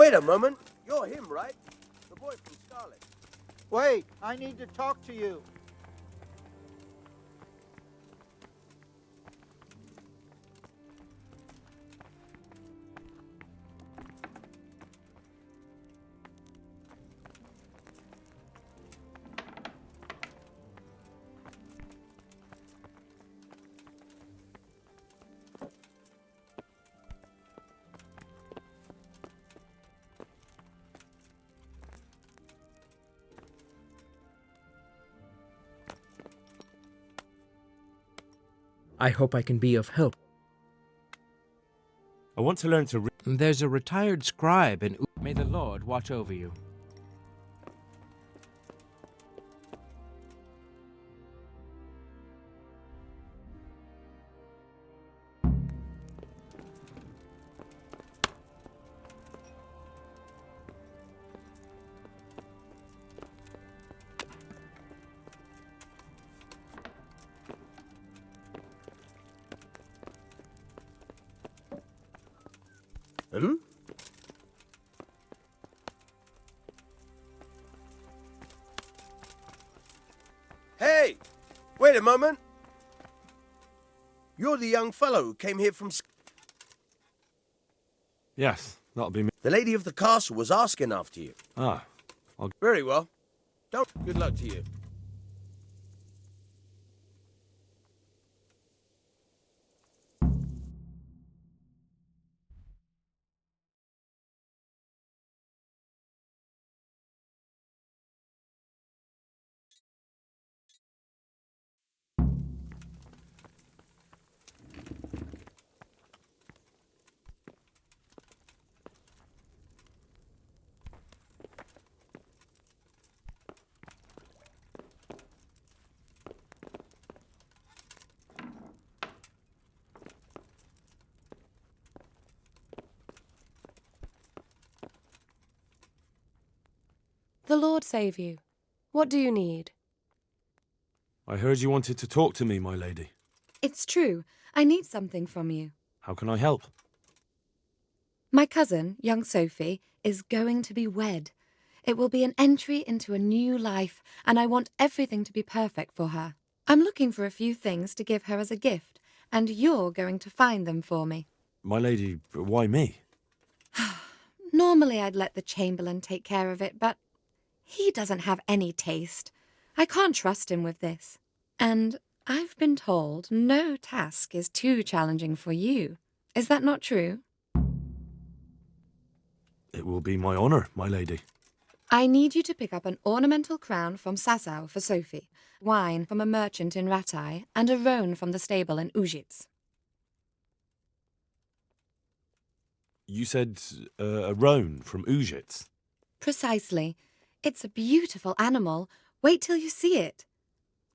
Wait a moment. You're him, right? The boy from Scarlet. Wait, I need to talk to you. I hope I can be of help. I want to learn to read. There's a retired scribe in... May the Lord watch over you. Hmm? Hey! Wait a moment. You're the young fellow who came here from... Yes, that'll be me. The lady of the castle was asking after you. Ah, Very well. Good luck to you. The Lord save you. What do you need? I heard you wanted to talk to me, my lady. It's true. I need something from you. How can I help? My cousin, young Sophie, is going to be wed. It will be an entry into a new life, and I want everything to be perfect for her. I'm looking for a few things to give her as a gift, and you're going to find them for me. My lady, why me? Normally I'd let the Chamberlain take care of it, but he doesn't have any taste. I can't trust him with this. And I've been told no task is too challenging for you. Is that not true? It will be my honour, my lady. I need you to pick up an ornamental crown from Sasau for Sophie, wine from a merchant in Ratai, and a roan from the stable in Ujits. You said a roan from Ujits. Precisely. It's a beautiful animal. Wait till you see it.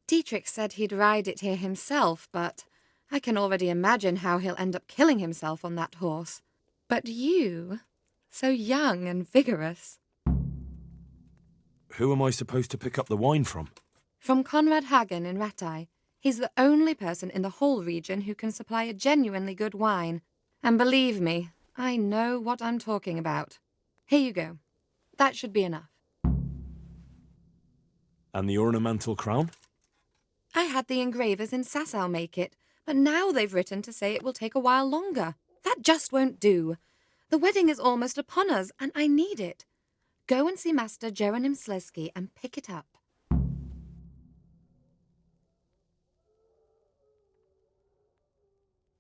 Dietrich said he'd ride it here himself, but I can already imagine how he'll end up killing himself on that horse. But you, so young and vigorous. Who am I supposed to pick up the wine from? From Conrad Hagen in Ratai. He's the only person in the whole region who can supply a genuinely good wine. And believe me, I know what I'm talking about. Here you go. That should be enough. And the ornamental crown? I had the engravers in Sasau make it, but now they've written to say it will take a while longer. That just won't do. The wedding is almost upon us, and I need it. Go and see Master Jeronim Slesky and pick it up.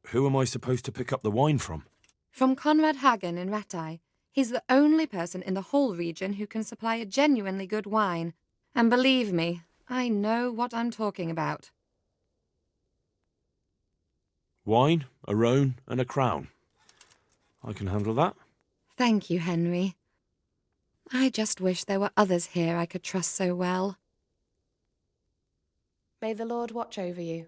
Who am I supposed to pick up the wine from? From Conrad Hagen in Ratai. He's the only person in the whole region who can supply a genuinely good wine. And believe me, I know what I'm talking about. Wine, a roan, and a crown. I can handle that. Thank you, Henry. I just wish there were others here I could trust so well. May the Lord watch over you.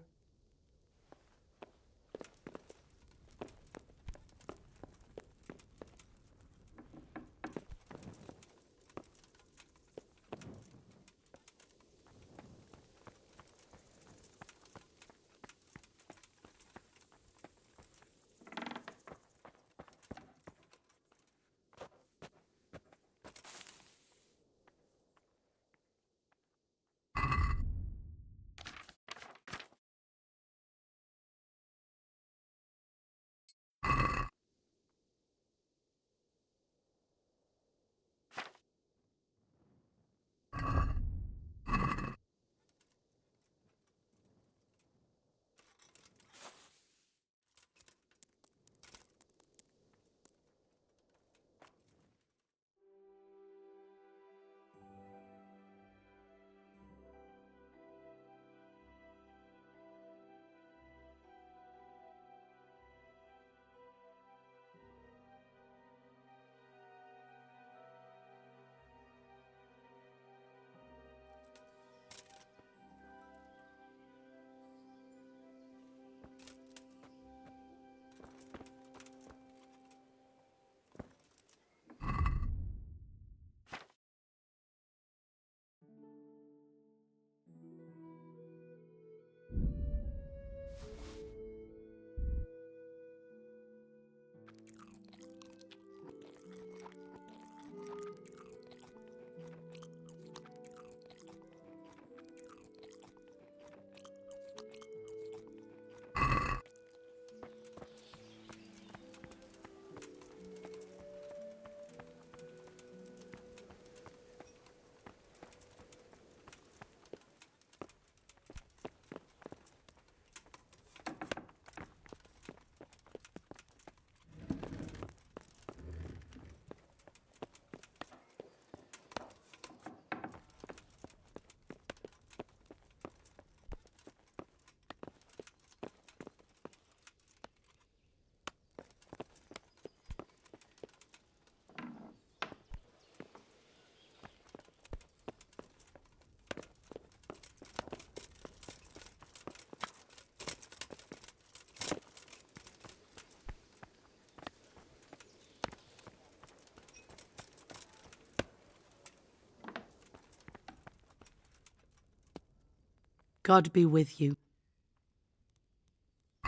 God be with you.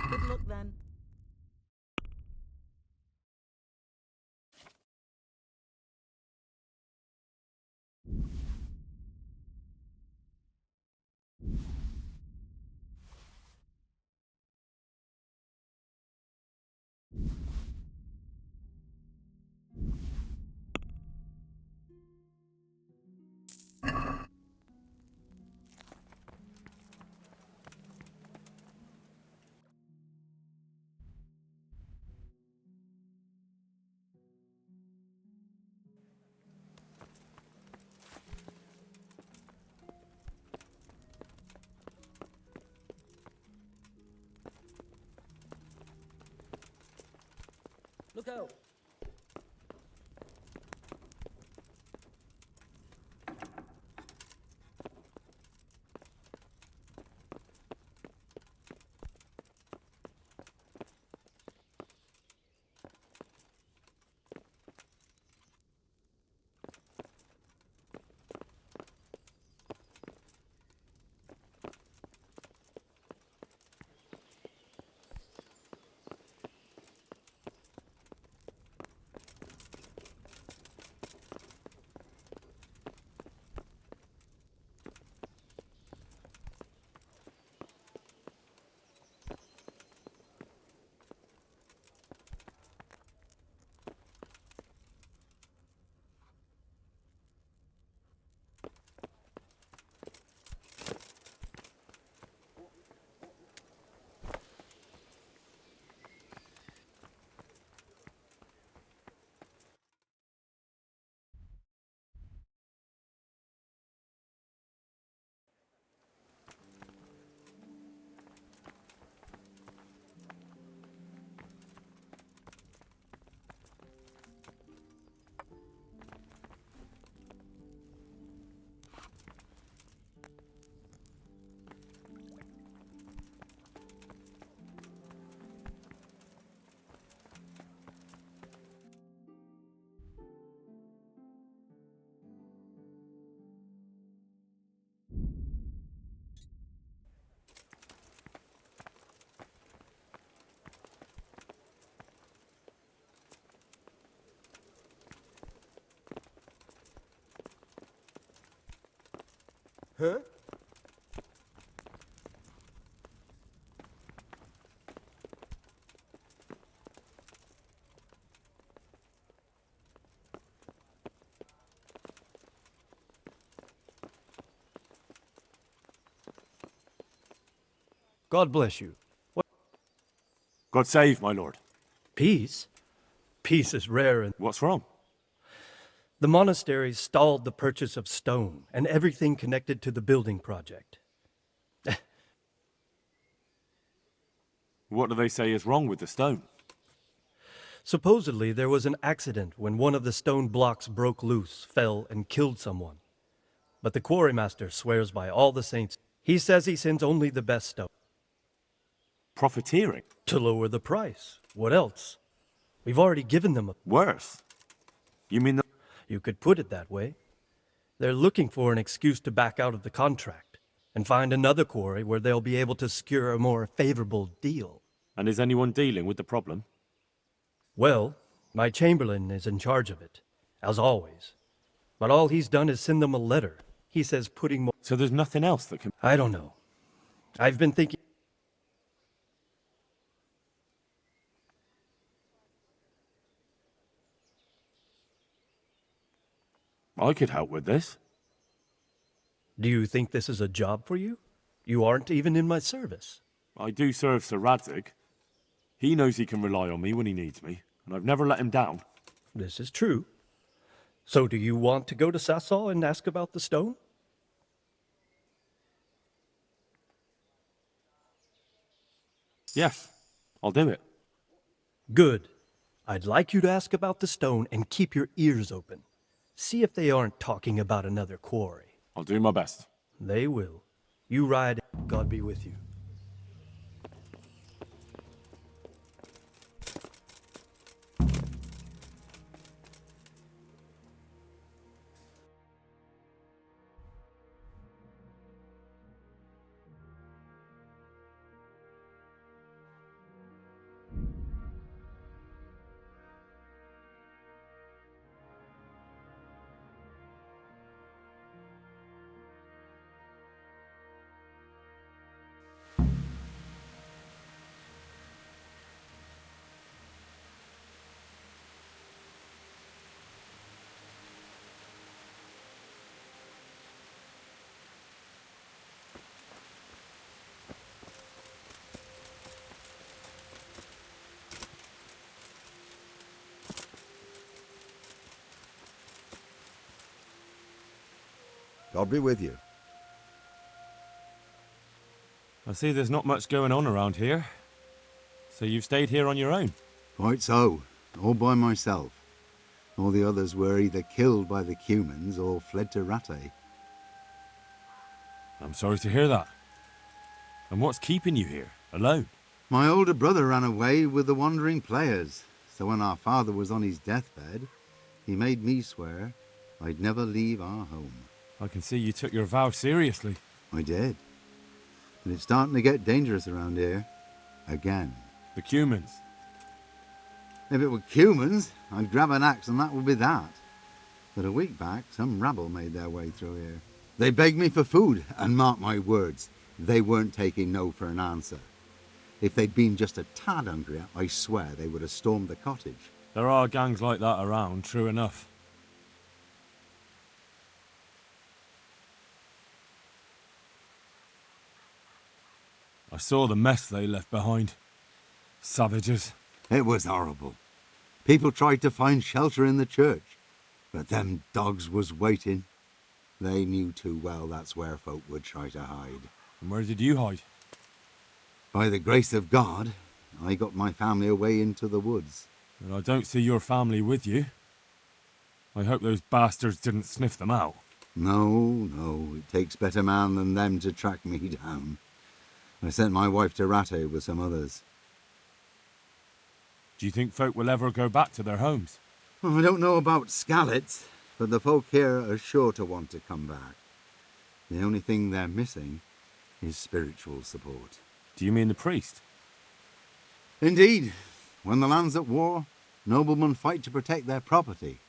Good luck then. Look out! Huh? God bless you. God save, my lord. Peace? Peace is rare and What's wrong? the monastery stalled the purchase of stone and everything connected to the building project. What do they say is wrong with the stone? Supposedly there was an accident when one of the stone blocks broke loose, fell, and killed someone. But the quarrymaster swears by all the saints. He says he sends only the best stone. Profiteering? To lower the price. What else? We've already given them a... Worse? You mean the... You could put it that way. They're looking for an excuse to back out of the contract and find another quarry where they'll be able to secure a more favorable deal. And is anyone dealing with the problem? Well, my chamberlain is in charge of it, as always. But all he's done is send them a letter. He says putting more... So there's nothing else that can... I don't know. I've been thinking... I could help with this. Do you think this is a job for you? You aren't even in my service. I do serve Sir Radzig. He knows he can rely on me when he needs me, and I've never let him down. This is true. So do you want to go to Sasau and ask about the stone? Yes, I'll do it. Good. I'd like you to ask about the stone and keep your ears open. See if they aren't talking about another quarry. I'll do my best. They will. You ride. God be with you. God be with you. I see there's not much going on around here. So you've stayed here on your own? Quite so, all by myself. All the others were either killed by the Cumans or fled to Rattay. I'm sorry to hear that. And what's keeping you here, alone? My older brother ran away with the wandering players, so when our father was on his deathbed, he made me swear I'd never leave our home. I can see you took your vow seriously. I did. And it's starting to get dangerous around here. Again. The Cumans. If it were Cumans, I'd grab an axe and that would be that. But a week back, some rabble made their way through here. They begged me for food, and mark my words, they weren't taking no for an answer. If they'd been just a tad hungrier, I swear they would have stormed the cottage. There are gangs like that around, true enough. I saw the mess they left behind. Savages. It was horrible. People tried to find shelter in the church, but them dogs was waiting. They knew too well that's where folk would try to hide. And where did you hide? By the grace of God, I got my family away into the woods. But I don't see your family with you. I hope those bastards didn't sniff them out. No, it takes better man than them to track me down. I sent my wife to Rattay with some others. Do you think folk will ever go back to their homes? Well, I don't know about Scallets, but the folk here are sure to want to come back. The only thing they're missing is spiritual support. Do you mean the priest? Indeed. When the land's at war, noblemen fight to protect their property.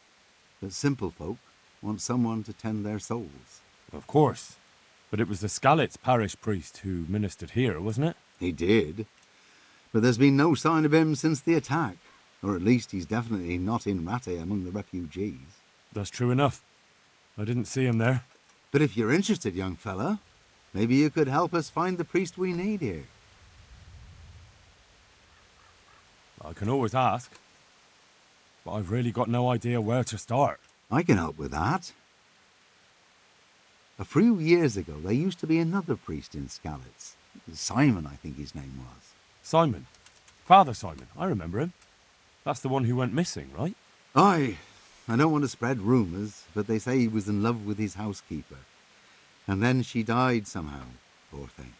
But simple folk want someone to tend their souls. Of course. But it was the Scallets parish priest who ministered here, wasn't it? He did. But there's been no sign of him since the attack. Or at least he's definitely not in Rattay among the refugees. That's true enough. I didn't see him there. But if you're interested, young fella, maybe you could help us find the priest we need here. I can always ask. But I've really got no idea where to start. I can help with that. A few years ago, there used to be another priest in Scallets. Simon, I think his name was. Simon. Father Simon. I remember him. That's the one who went missing, right? Aye. I don't want to spread rumours, but they say he was in love with his housekeeper. And then she died somehow, poor thing.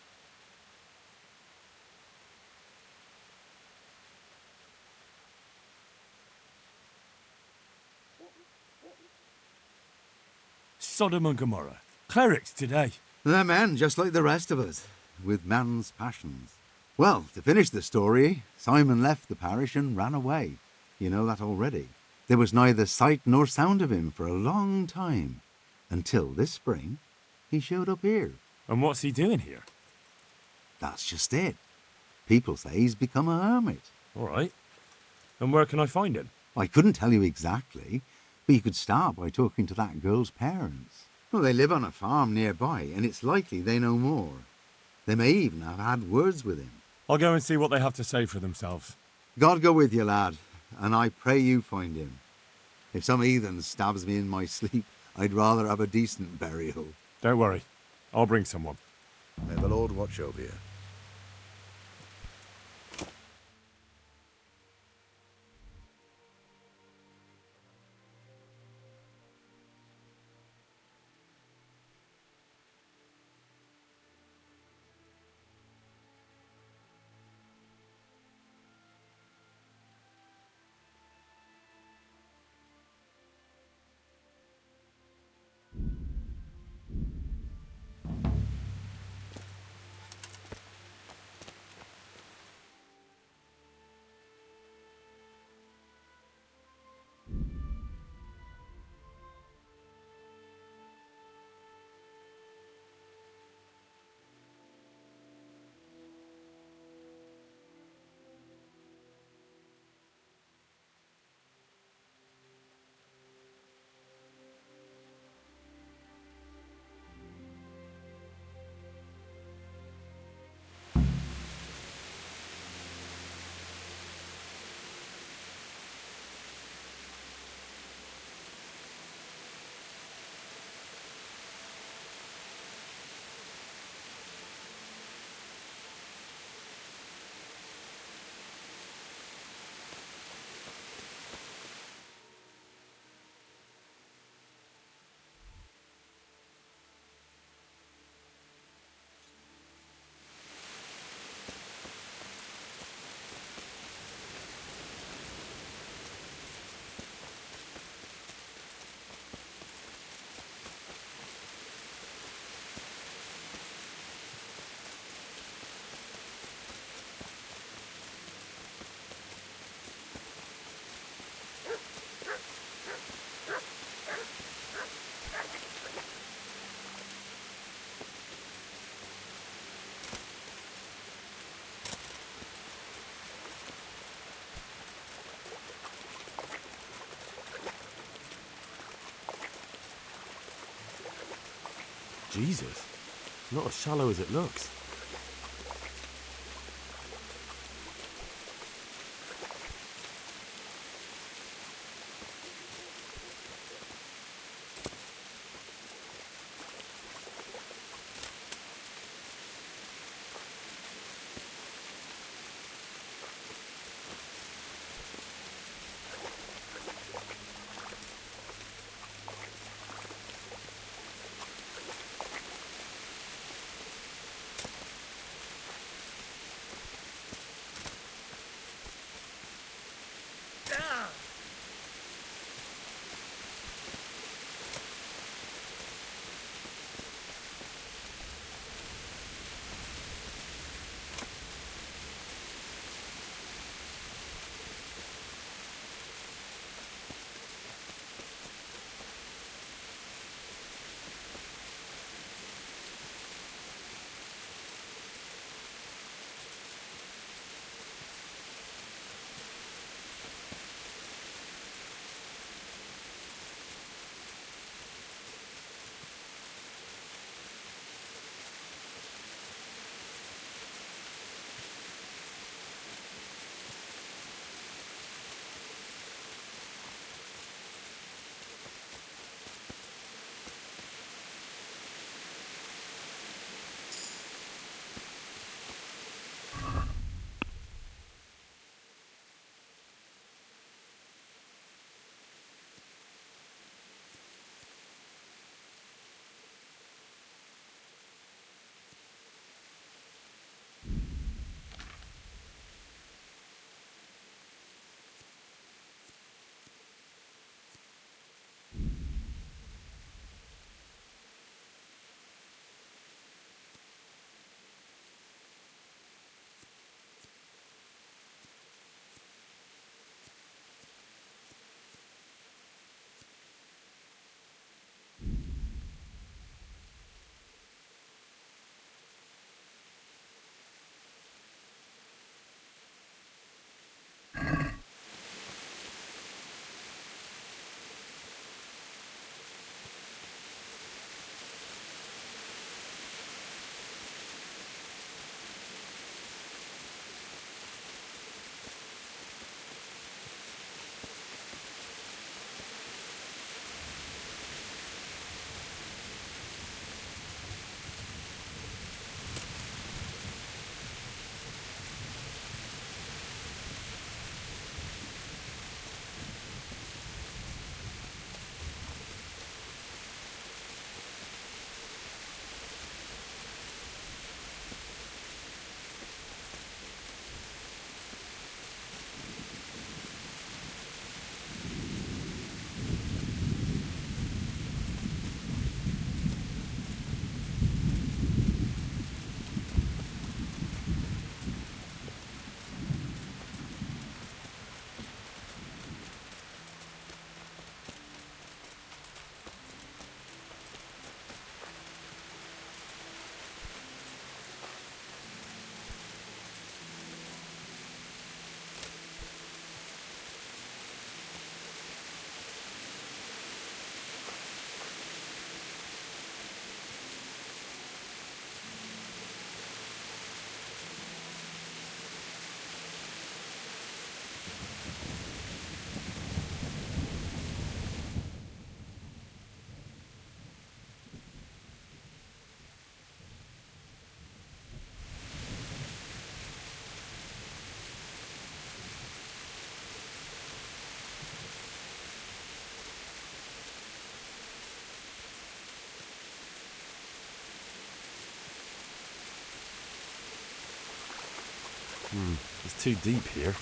Sodom and Gomorrah. Clerics today. They're men just like the rest of us, with man's passions. Well, to finish the story, Simon left the parish and ran away. You know that already. There was neither sight nor sound of him for a long time, until this spring he showed up here. And what's he doing here? That's just it. People say he's become a hermit. All right. And where can I find him? I couldn't tell you exactly, but you could start by talking to that girl's parents. Well, they live on a farm nearby, and it's likely they know more. They may even have had words with him. I'll go and see what they have to say for themselves. God go with you, lad, and I pray you find him. If some heathen stabs me in my sleep, I'd rather have a decent burial. Don't worry. I'll bring someone. May the Lord watch over you. Jesus, it's not as shallow as it looks. It's too deep here.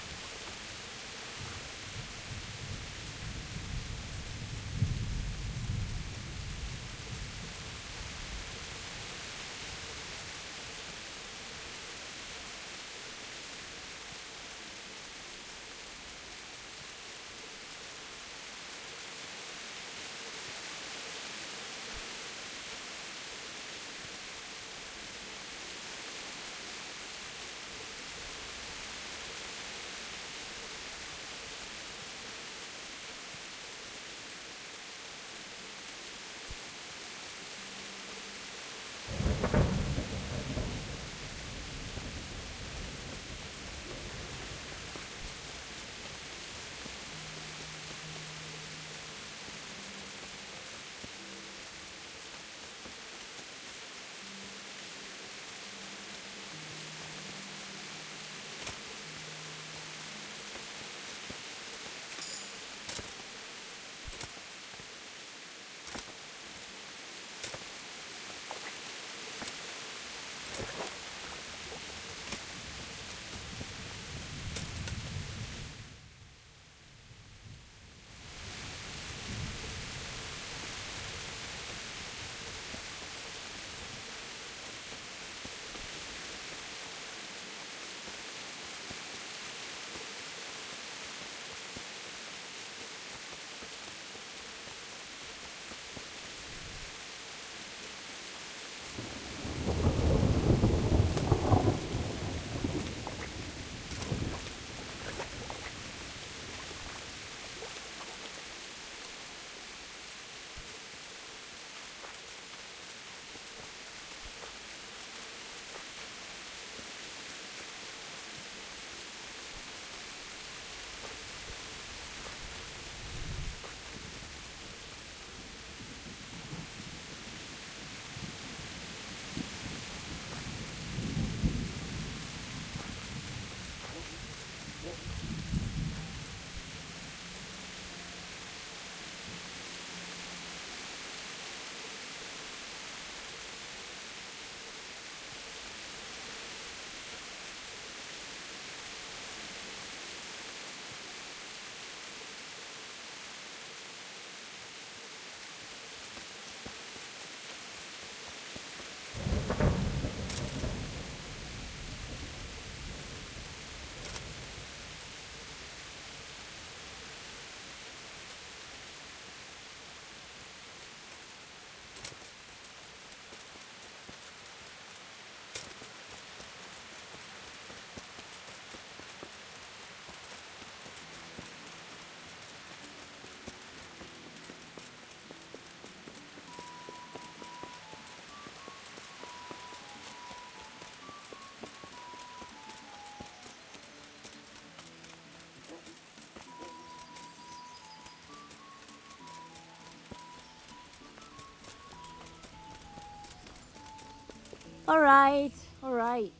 All right, all right.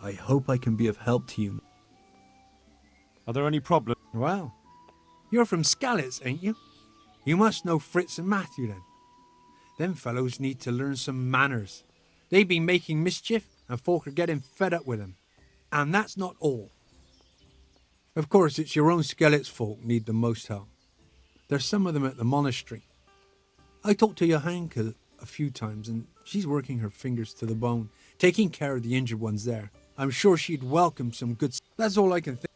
I hope I can be of help to you. Are there any problems? Well, you're from Skalitz, ain't you? You must know Fritz and Matthew then. Them fellows need to learn some manners. They've been making mischief and folk are getting fed up with them. And that's not all. Of course, it's your own Skalitz folk need the most help. There's some of them at the monastery. I talked to Johanka a few times and she's working her fingers to the bone, taking care of the injured ones there. I'm sure she'd welcome some good... That's all I can think.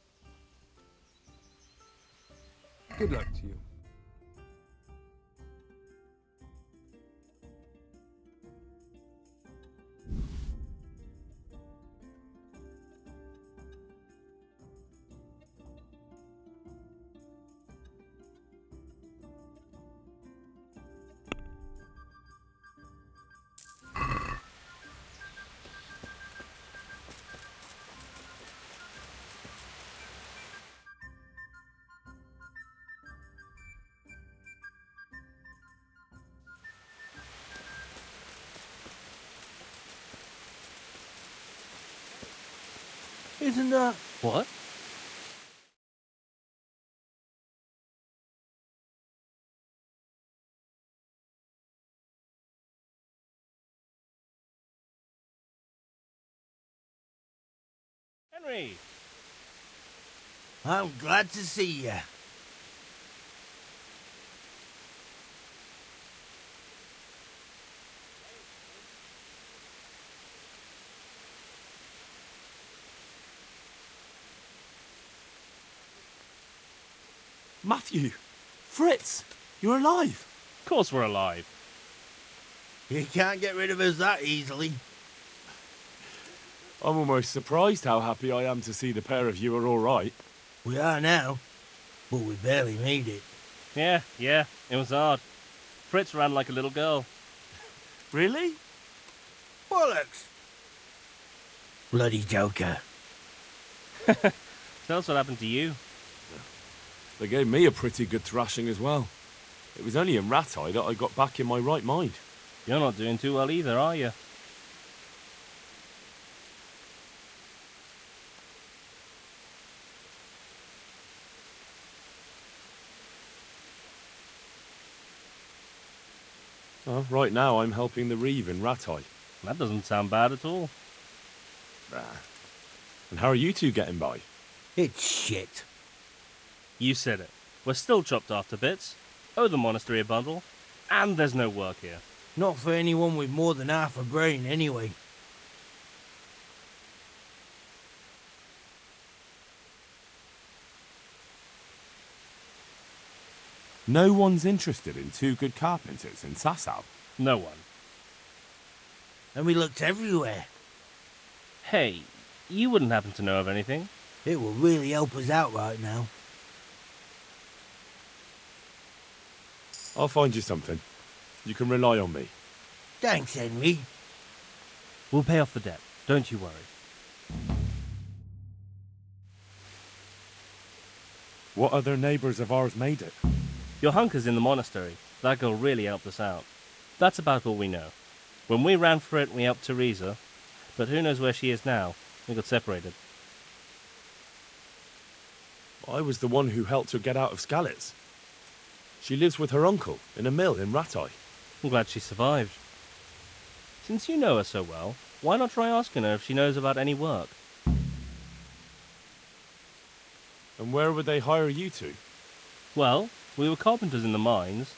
Good luck to you. Isn't that... What? Henry! I'm glad to see you. Matthew! Fritz! You're alive! Of course we're alive. You can't get rid of us that easily. I'm almost surprised how happy I am to see the pair of you are all right. We are now, but we barely made it. Yeah, it was hard. Fritz ran like a little girl. Really? Bollocks! Bloody joker. Tell us what happened to you. They gave me a pretty good thrashing as well. It was only in Ratai that I got back in my right mind. You're not doing too well either, are you? Well, right now I'm helping the Reeve in Ratai. That doesn't sound bad at all. And how are you two getting by? It's shit. You said it. We're still chopped off to bits, owe the monastery a bundle, and there's no work here. Not for anyone with more than half a brain, anyway. No one's interested in two good carpenters in Sasau. No one. And we looked everywhere. Hey, you wouldn't happen to know of anything? It will really help us out right now. I'll find you something. You can rely on me. Thanks, Henry. We'll pay off the debt, don't you worry. What other neighbours of ours made it? Your hunker's in the monastery. That girl really helped us out. That's about all we know. When we ran for it, we helped Teresa, but who knows where she is now? We got separated. I was the one who helped her get out of Skalitz. She lives with her uncle in a mill in Ratai. I'm glad she survived. Since you know her so well, why not try asking her if she knows about any work? And where would they hire you to? Well, we were carpenters in the mines,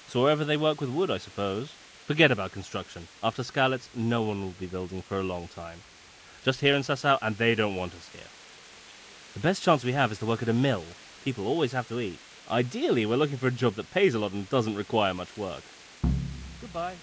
so wherever they work with wood, I suppose. Forget about construction. After Skalitz, no one will be building for a long time. Just here in Sasau, and they don't want us here. The best chance we have is to work at a mill. People always have to eat. Ideally, we're looking for a job that pays a lot and doesn't require much work. Goodbye.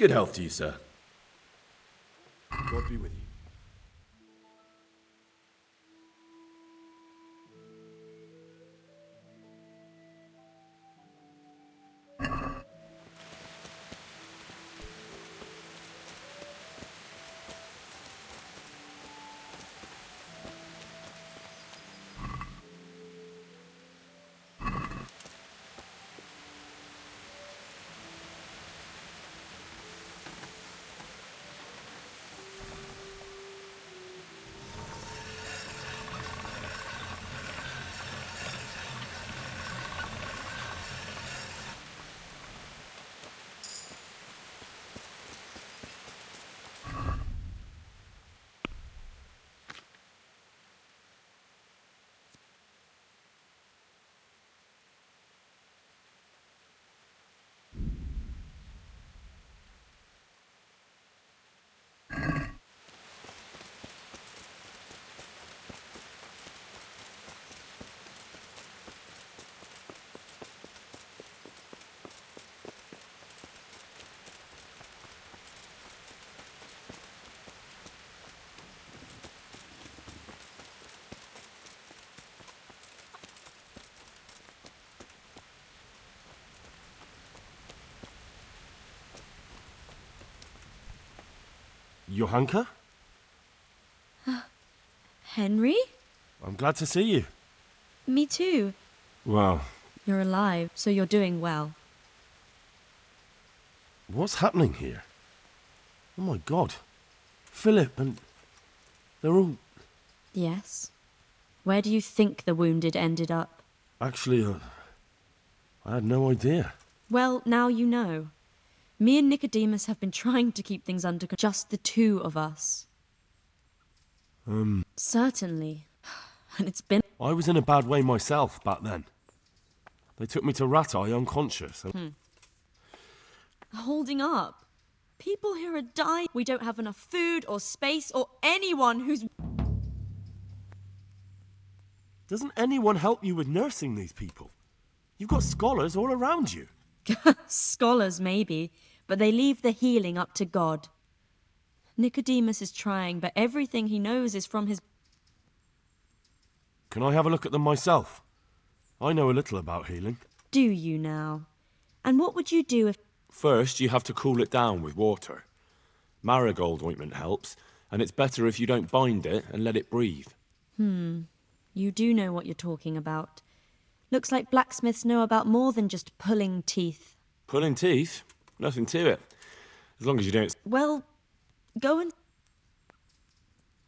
Good health to you, sir. God be with you. Johanka? Henry? I'm glad to see you. Me too. Well, You're alive, so you're doing well. what's happening here? Oh my god. Philip and... they're all... Yes. Where do you think the wounded ended up? Actually, I had no idea. Well, now you know. Me and Nicodemus have been trying to keep things under control. Just the two of us. Certainly. And it's been... I was in a bad way myself back then. They took me to Rat Eye unconscious. Holding up. People here are dying. We don't have enough food or space or anyone who's... Doesn't anyone help you with nursing these people? You've got scholars all around you. Scholars, maybe, but they leave the healing up to God. Nicodemus is trying, but everything he knows is from his... Can I have a look at them myself? I know a little about healing. Do you now? And what would you do if... First, you have to cool it down with water. Marigold ointment helps, and it's better if you don't bind it and let it breathe. You do know what you're talking about. Looks like blacksmiths know about more than just pulling teeth. Pulling teeth? Nothing to it. As long as you don't... Well, go and...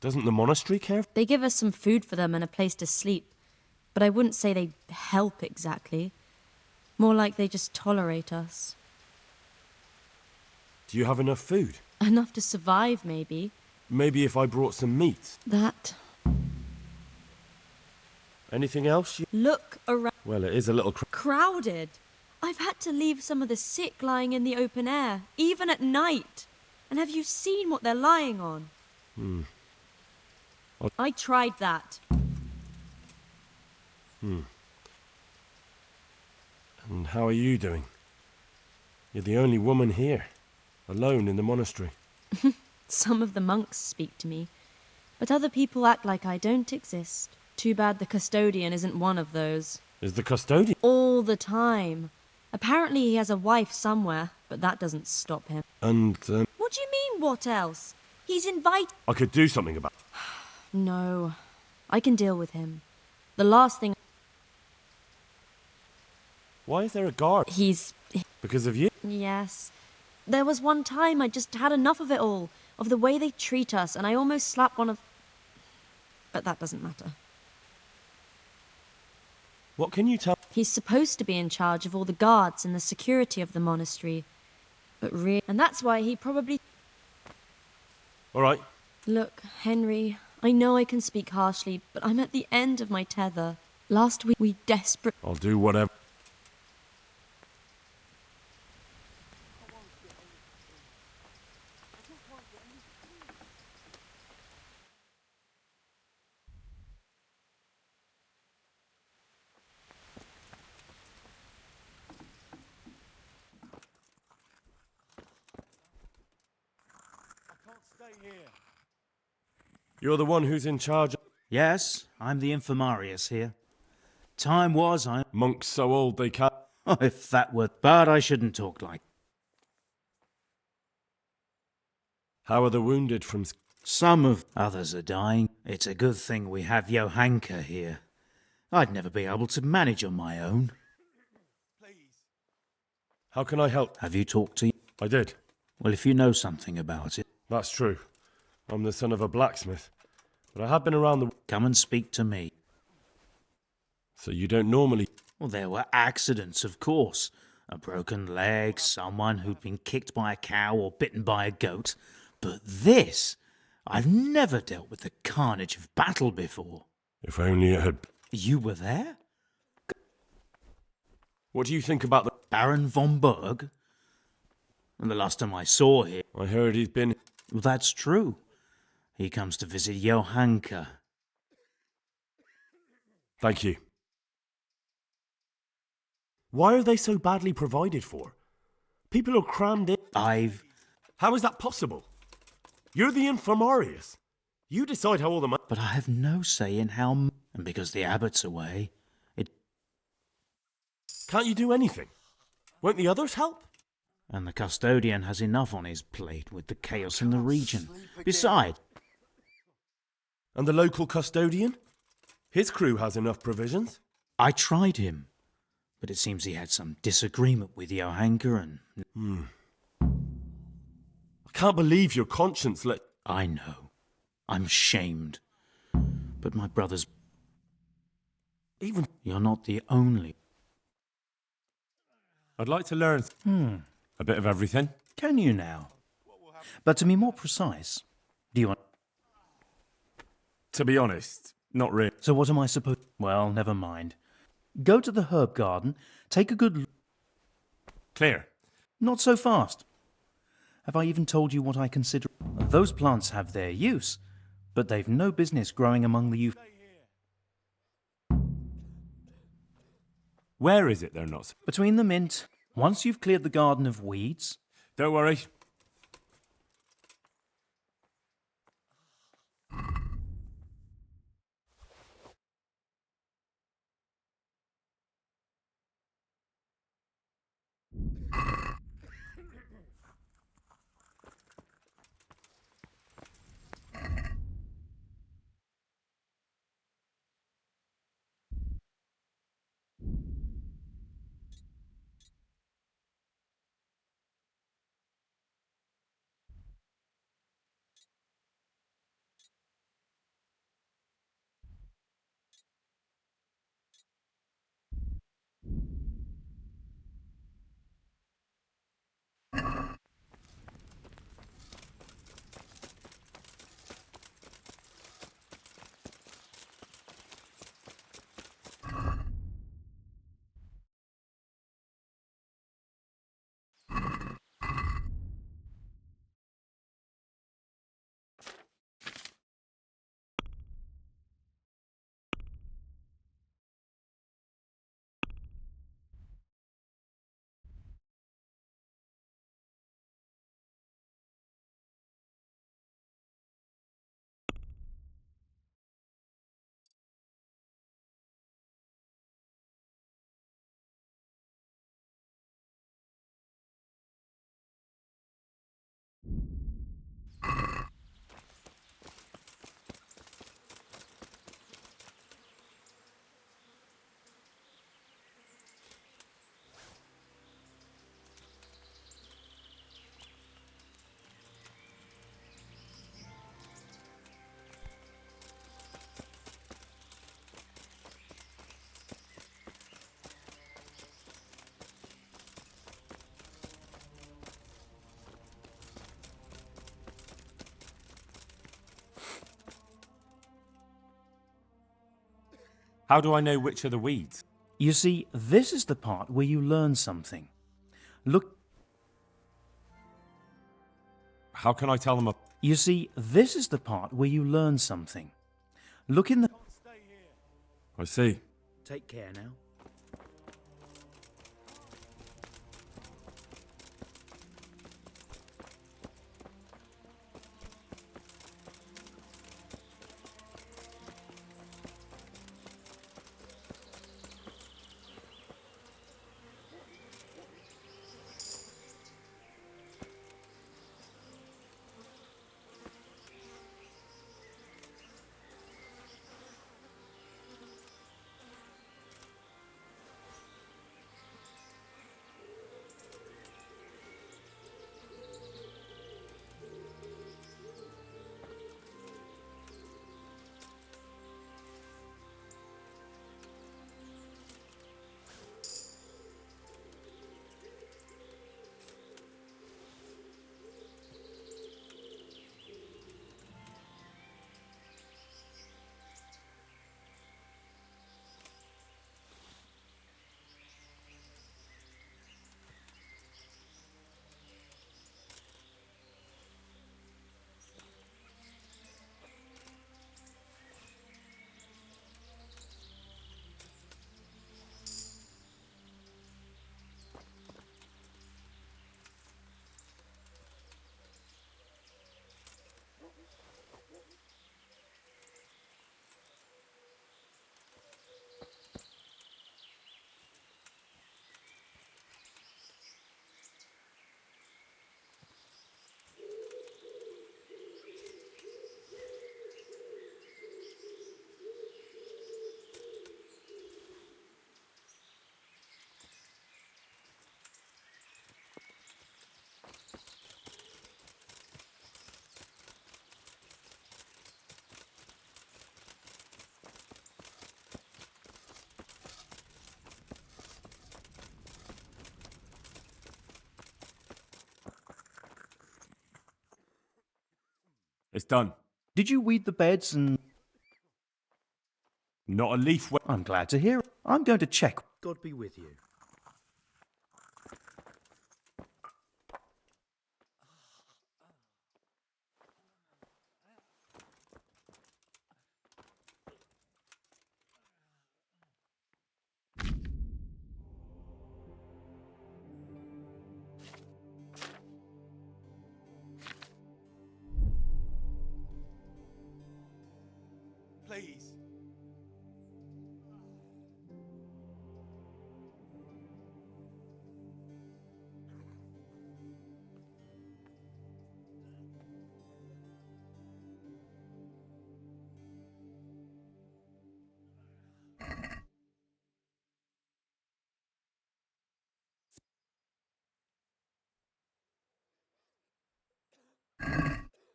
Doesn't the monastery care? They give us some food for them and a place to sleep. But I wouldn't say they help exactly. More like they just tolerate us. Do you have enough food? Enough to survive, maybe. Maybe if I brought some meat. That... Anything else? Look around. Well, it is a little... Crowded. I've had to leave some of the sick lying in the open air, even at night. And have you seen what they're lying on? I tried that. And how are you doing? You're the only woman here, alone in the monastery. Some of the monks speak to me, but other people act like I don't exist. Too bad the custodian isn't one of those. Is the custodian? All the time. Apparently he has a wife somewhere, but that doesn't stop him. And, What do you mean, what else? He's invited... I could do something about... No, I can deal with him. The last thing... Why is there a guard? He's... Because of you? Yes. There was one time I just had enough of it all, of the way they treat us, and I almost slapped one of... But that doesn't matter. What can you tell... He's supposed to be in charge of all the guards and the security of the monastery. But really... And that's why he probably... All right. Look, Henry, I know I can speak harshly, but I'm at the end of my tether. Last week we desperate... I'll do whatever... You're the one who's in charge of... Yes, I'm the infirmarius here. Time was I... Monks so old they can't... Oh, if that were... But I shouldn't talk like... How are the wounded from... Some of others are dying. It's a good thing we have Johanka here. I'd never be able to manage on my own. How can I help? Have you talked to... I did. Well, if you know something about it... That's true. I'm the son of a blacksmith. But I have been around the... Come and speak to me. So you don't normally... Well, there were accidents, of course. A broken leg, someone who'd been kicked by a cow or bitten by a goat. But this... I've never dealt with the carnage of battle before. If only it had... You were there? What do you think about the... Baron von Berg? And the last time I saw him... I heard he's been... Well, that's true. He comes to visit Johanka. Thank you. Why are they so badly provided for? People are crammed in... How is that possible? You're the infirmarius. You decide how all the money... But I have no say in how... And because the abbot's away, it... Can't you do anything? Won't the others help? And the custodian has enough on his plate with the chaos in the region. Besides... And the local custodian? His crew has enough provisions. I tried him, but it seems he had some disagreement with Johanka and... I can't believe your conscience let... I know. I'm ashamed. But my brother's... Even... You're not the only... I'd like to learn... A bit of everything. Can you now? But to be more precise, do you want... To be honest, not really. So what am I supposed... Well, never mind. Go to the herb garden, take a good... Clear. Not so fast. Have I even told you what I consider... Those plants have their use, but they've no business growing among the youth... Where is it they're not? Between the mint. Once you've cleared the garden of weeds... Don't worry. How do I know which are the weeds? You see, this is the part where you learn something. Look... How can I tell them up? You see, this is the part where you learn something. Look in the... I see. Take care now. It's done. Did you weed the beds and... Not a leaf. I'm glad to hear it. I'm going to check. God be with you. Please.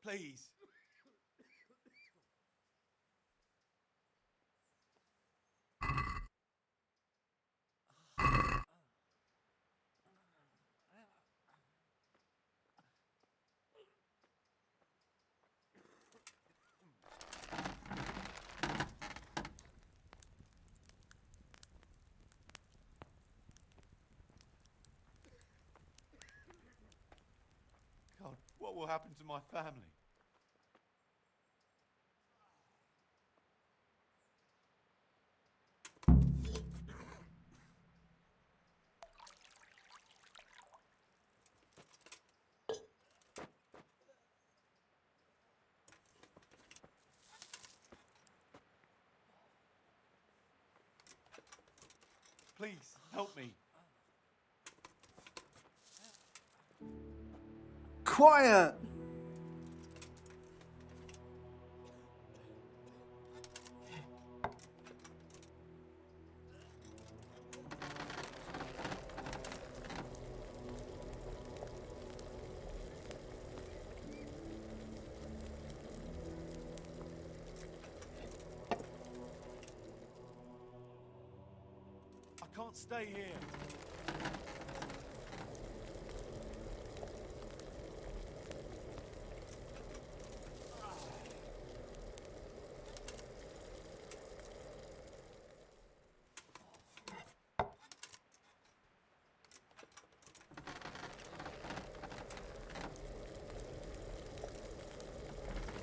Please. God, what will happen to my family? Please, help me. Quiet! I can't stay here.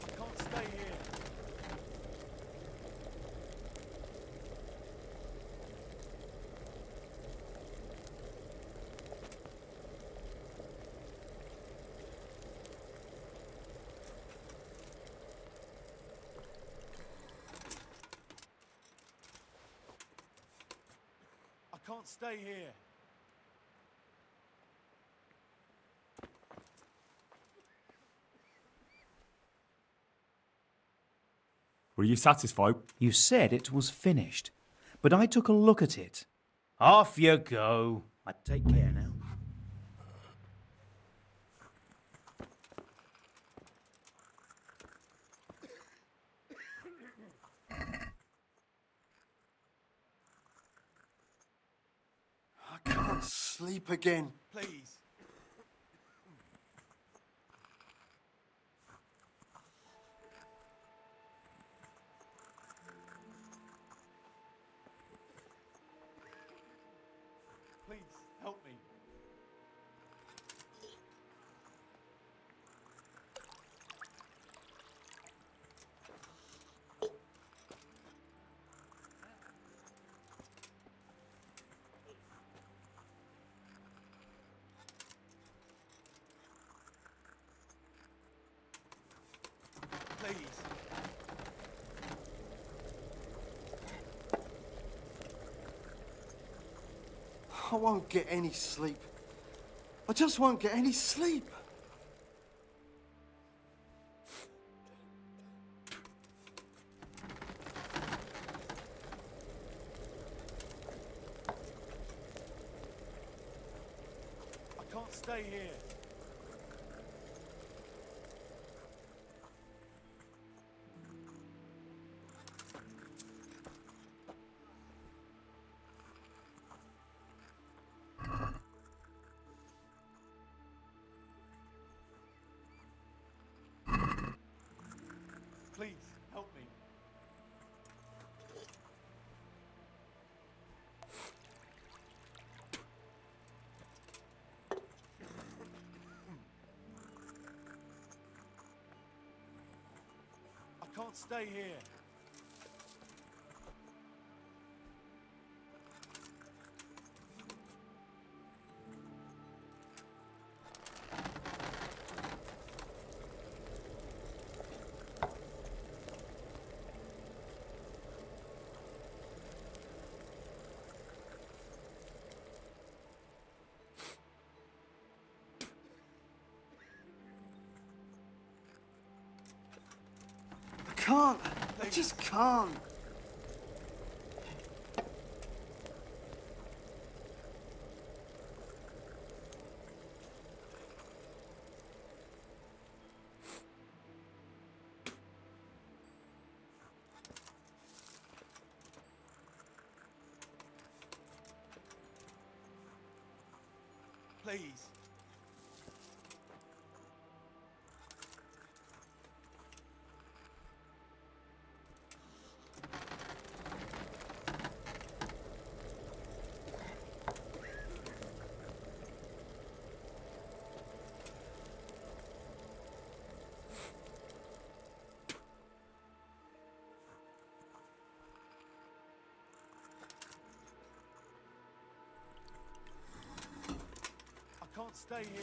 I can't stay here. I can't stay here. Were you satisfied? You said it was finished, but I took a look at it. Off you go. I take care now. I can't sleep again. Please. Please, help me. Please. I won't get any sleep. I just won't get any sleep. I can't stay here. Please, help me. I can't stay here. Can't. I just can't. Please. I can't stay here.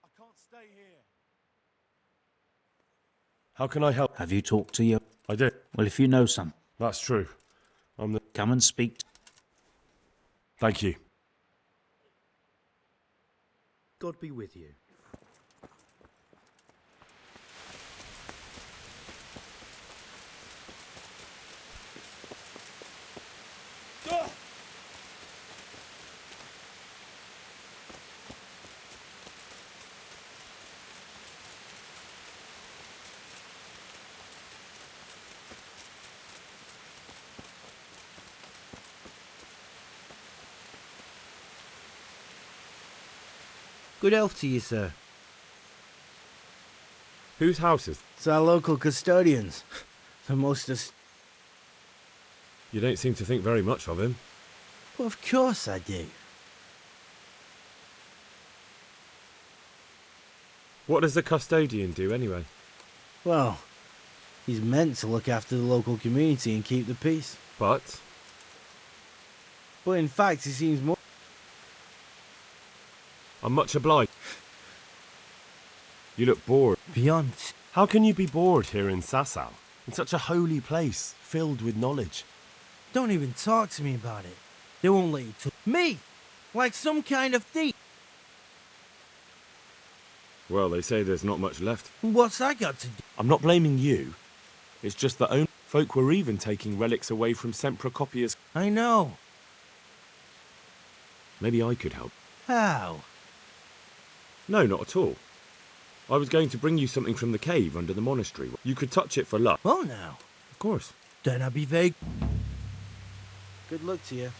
I can't stay here. How can I help? Have you talked to your... I did. Well, if you know some... That's true. Come and speak. Thank you. God be with you. Good health to you, sir. Whose house is... It's our local custodians. The most You don't seem to think very much of him. Well, of course I do. What does the custodian do, anyway? Well, he's meant to look after the local community and keep the peace. But in fact, he seems more... I'm much obliged. You look bored. Beyond. How can you be bored here in Sasau? In such a holy place, filled with knowledge. Don't even talk to me about it. They won't let you talk. Me! Like some kind of thief. Well, they say there's not much left. What's that got to do? I'm not blaming you. It's just that own folk were even taking relics away from Sempra copiers. I know. Maybe I could help. How? No, not at all. I was going to bring you something from the cave under the monastery. You could touch it for luck. Well, now. Of course. Then I'll be vague. Good luck to you.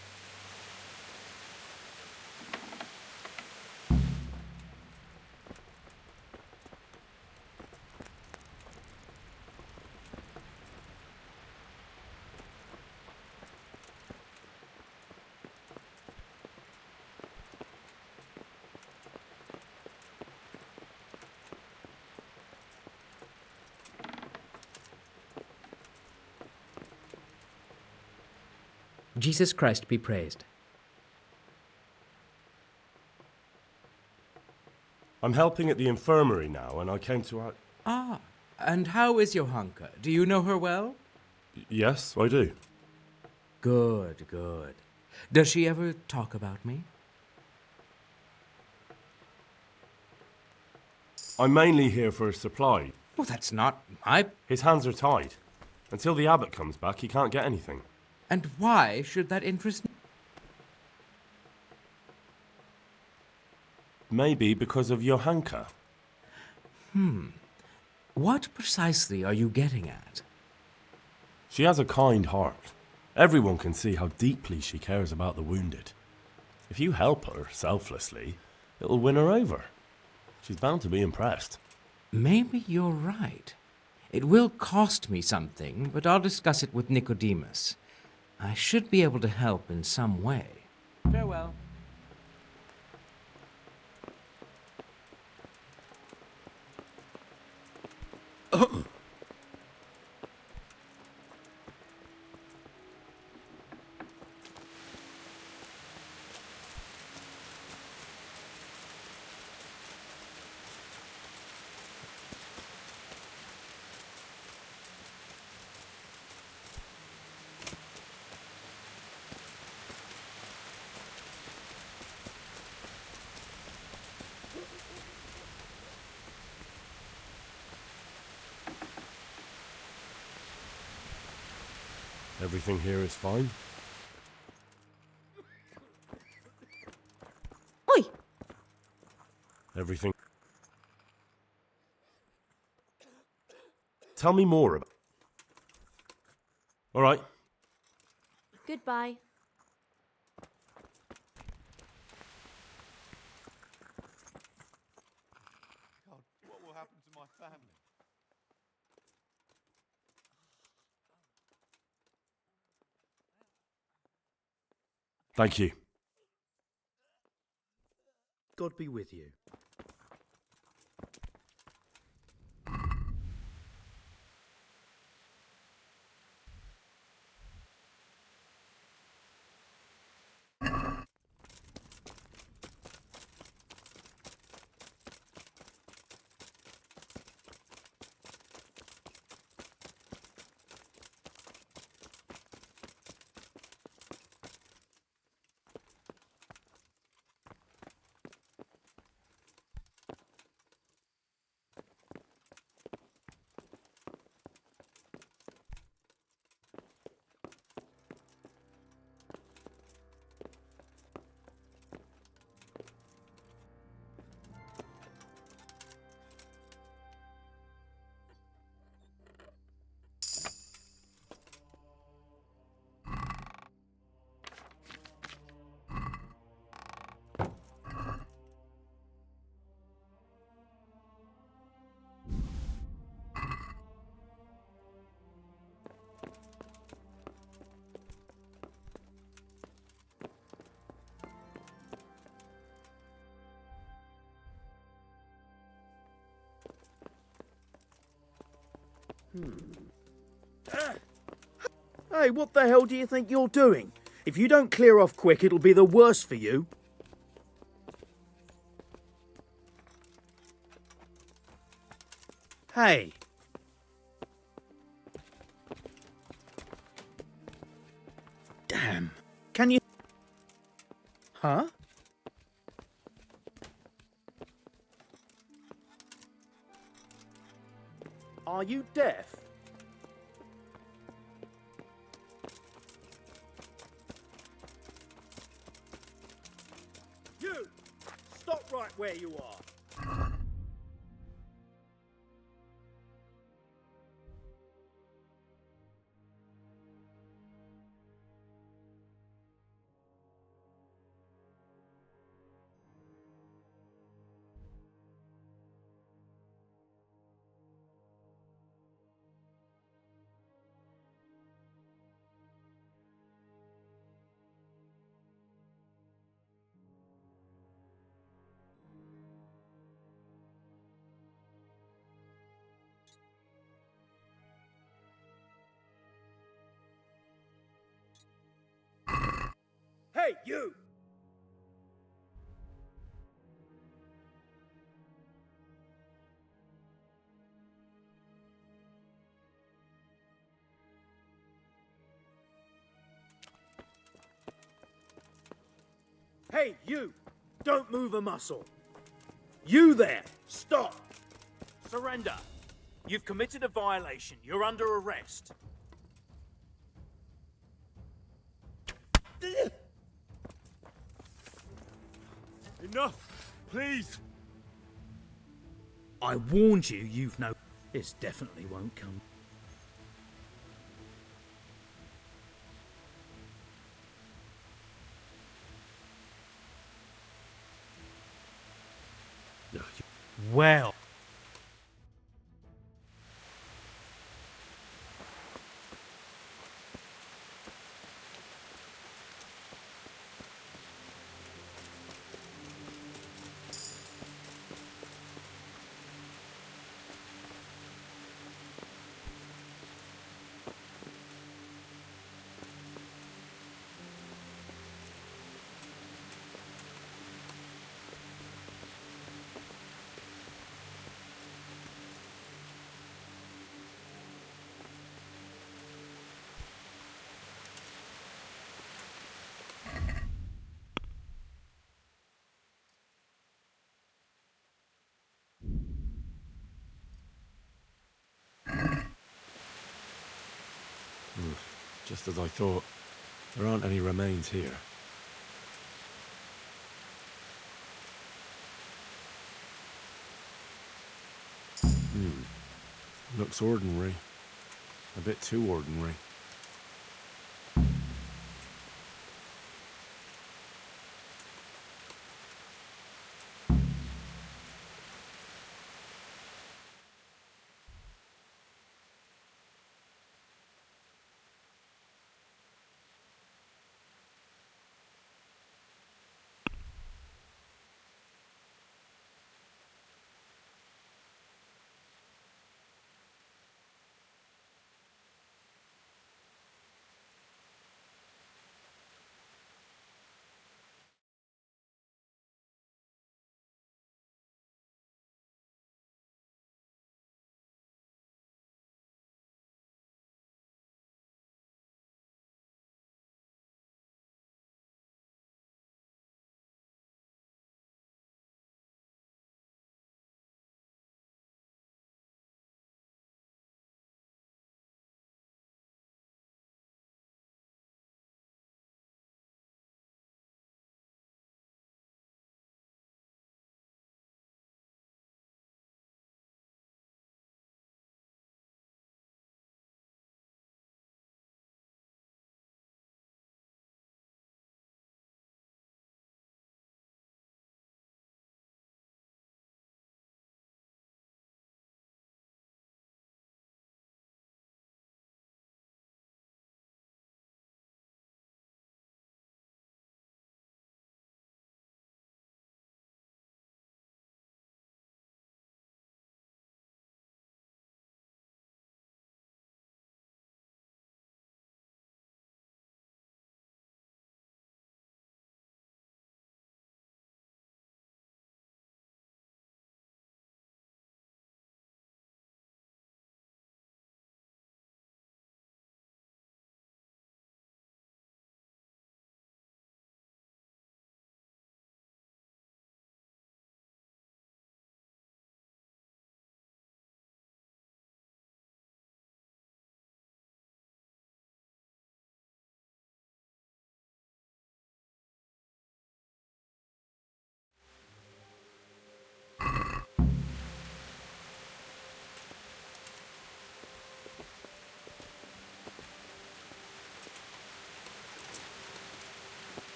Jesus Christ be praised. I'm helping at the infirmary now, and I came to... Ah, and how is Johanka? Do you know her well? Yes, I do. Good, good. Does she ever talk about me? I'm mainly here for a supply. Well, that's not my... His hands are tied. Until the abbot comes back, he can't get anything. And why should that interest... Maybe because of Johanka. What precisely are you getting at? She has a kind heart. Everyone can see how deeply she cares about the wounded. If you help her selflessly, it'll win her over. She's bound to be impressed. Maybe you're right. It will cost me something, but I'll discuss it with Nicodemus. I should be able to help in some way. Farewell. Everything here is fine? Oi! Everything... Tell me more about... All right. Goodbye. God, what will happen to my family? Thank you. God be with you. Hey, what the hell do you think you're doing? If you don't clear off quick, it'll be the worse for you. Hey. Damn. Can you... Huh? Are you deaf? You! Stop right where you are. Hey, you! Hey, you! Don't move a muscle. You there! Stop! Surrender. You've committed a violation. You're under arrest. Enough! Please! I warned you, you've no... This definitely won't come. Well. Just as I thought. There aren't any remains here. Looks ordinary. A bit too ordinary.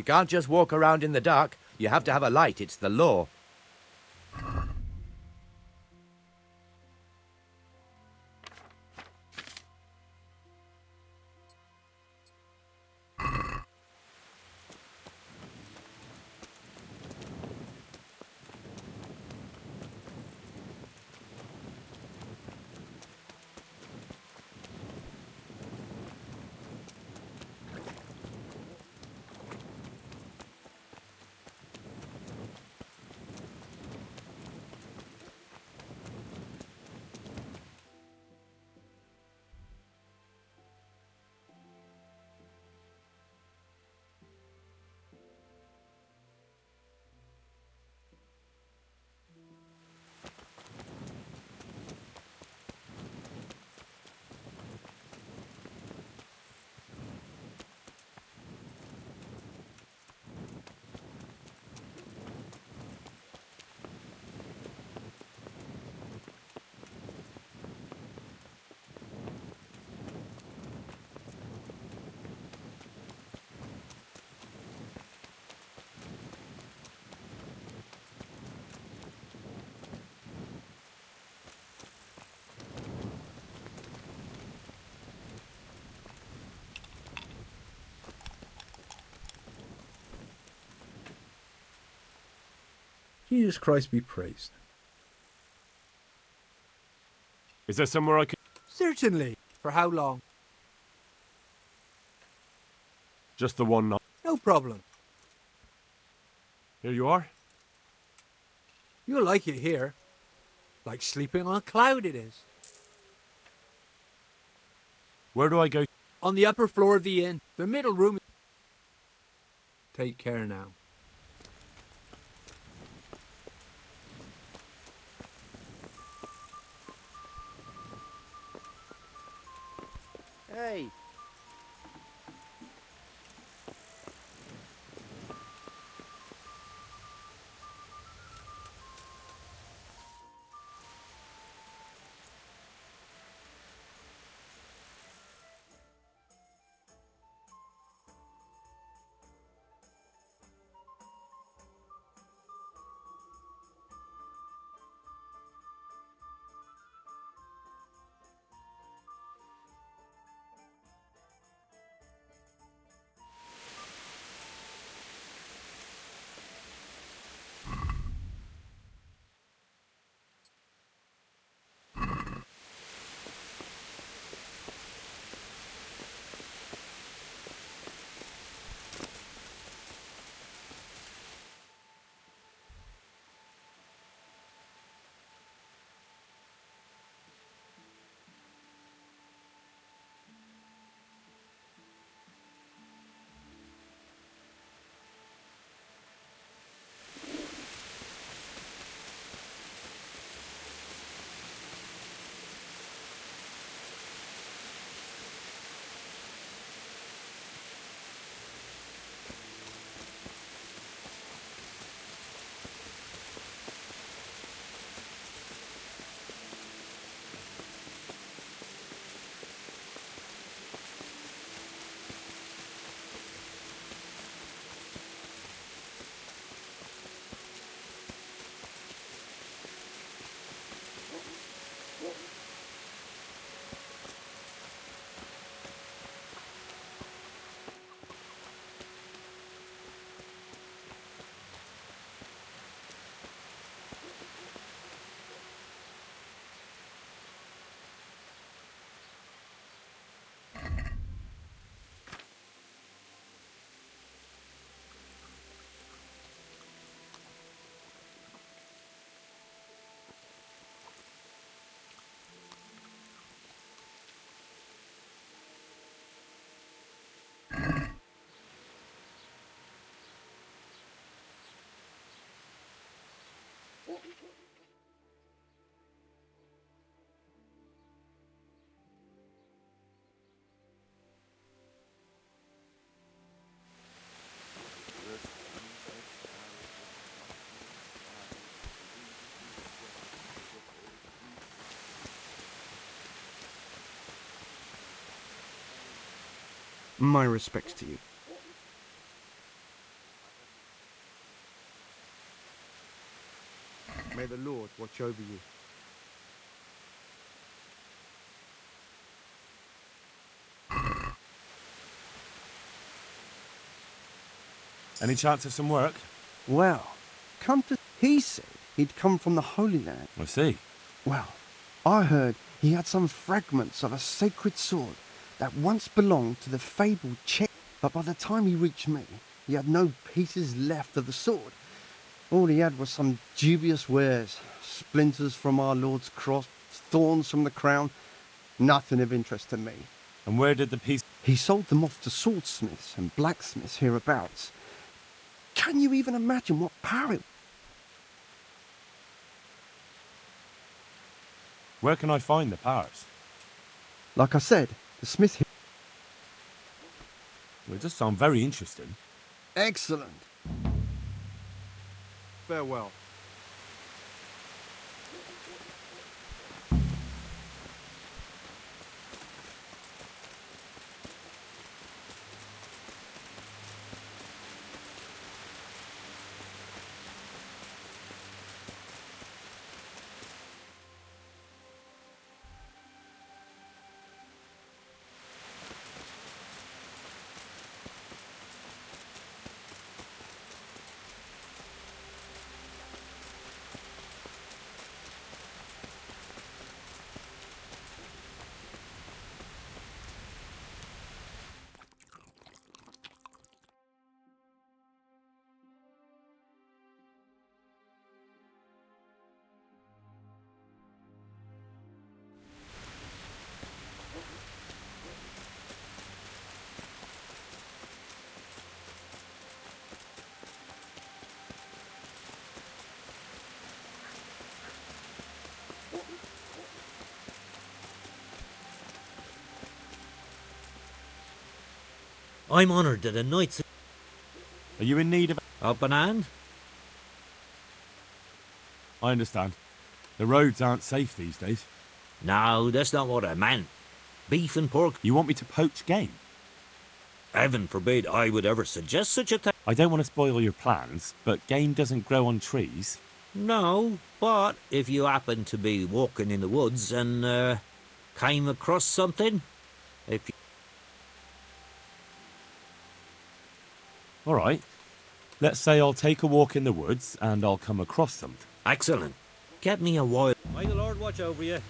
can't just walk around in the dark. You have to have a light. It's the law. Jesus Christ be praised. Is there somewhere I could... Certainly. For how long? Just the one night. No problem. Here you are. You'll like it here. Like sleeping on a cloud it is. Where do I go? On the upper floor of the inn. The middle room. Take care now. Hey. My respects to you. the Lord watch over you. Any chance of some work? Well, he said he'd come from the Holy Land. I see. Well, I heard he had some fragments of a sacred sword that once belonged to the fabled Czech, but by the time he reached me, he had no pieces left of the sword. All he had was some dubious wares, splinters from our Lord's cross, thorns from the crown, nothing of interest to me. And where did the piece... He sold them off to swordsmiths and blacksmiths hereabouts. Can you even imagine what power it... Where can I find the powers? Like I said, the smith... Well, it does sound very interesting. Excellent. Farewell. I'm honoured that a knight's... Are you in need of... Up an hand? I understand. The roads aren't safe these days. No, that's not what I meant. Beef and pork... You want me to poach game? Heaven forbid I would ever suggest such a thing. I don't want to spoil your plans, but game doesn't grow on trees. No, but if you happen to be walking in the woods and came across something... If you... All right. Let's say I'll take a walk in the woods and I'll come across something. Excellent. Get me a while. May the Lord watch over you.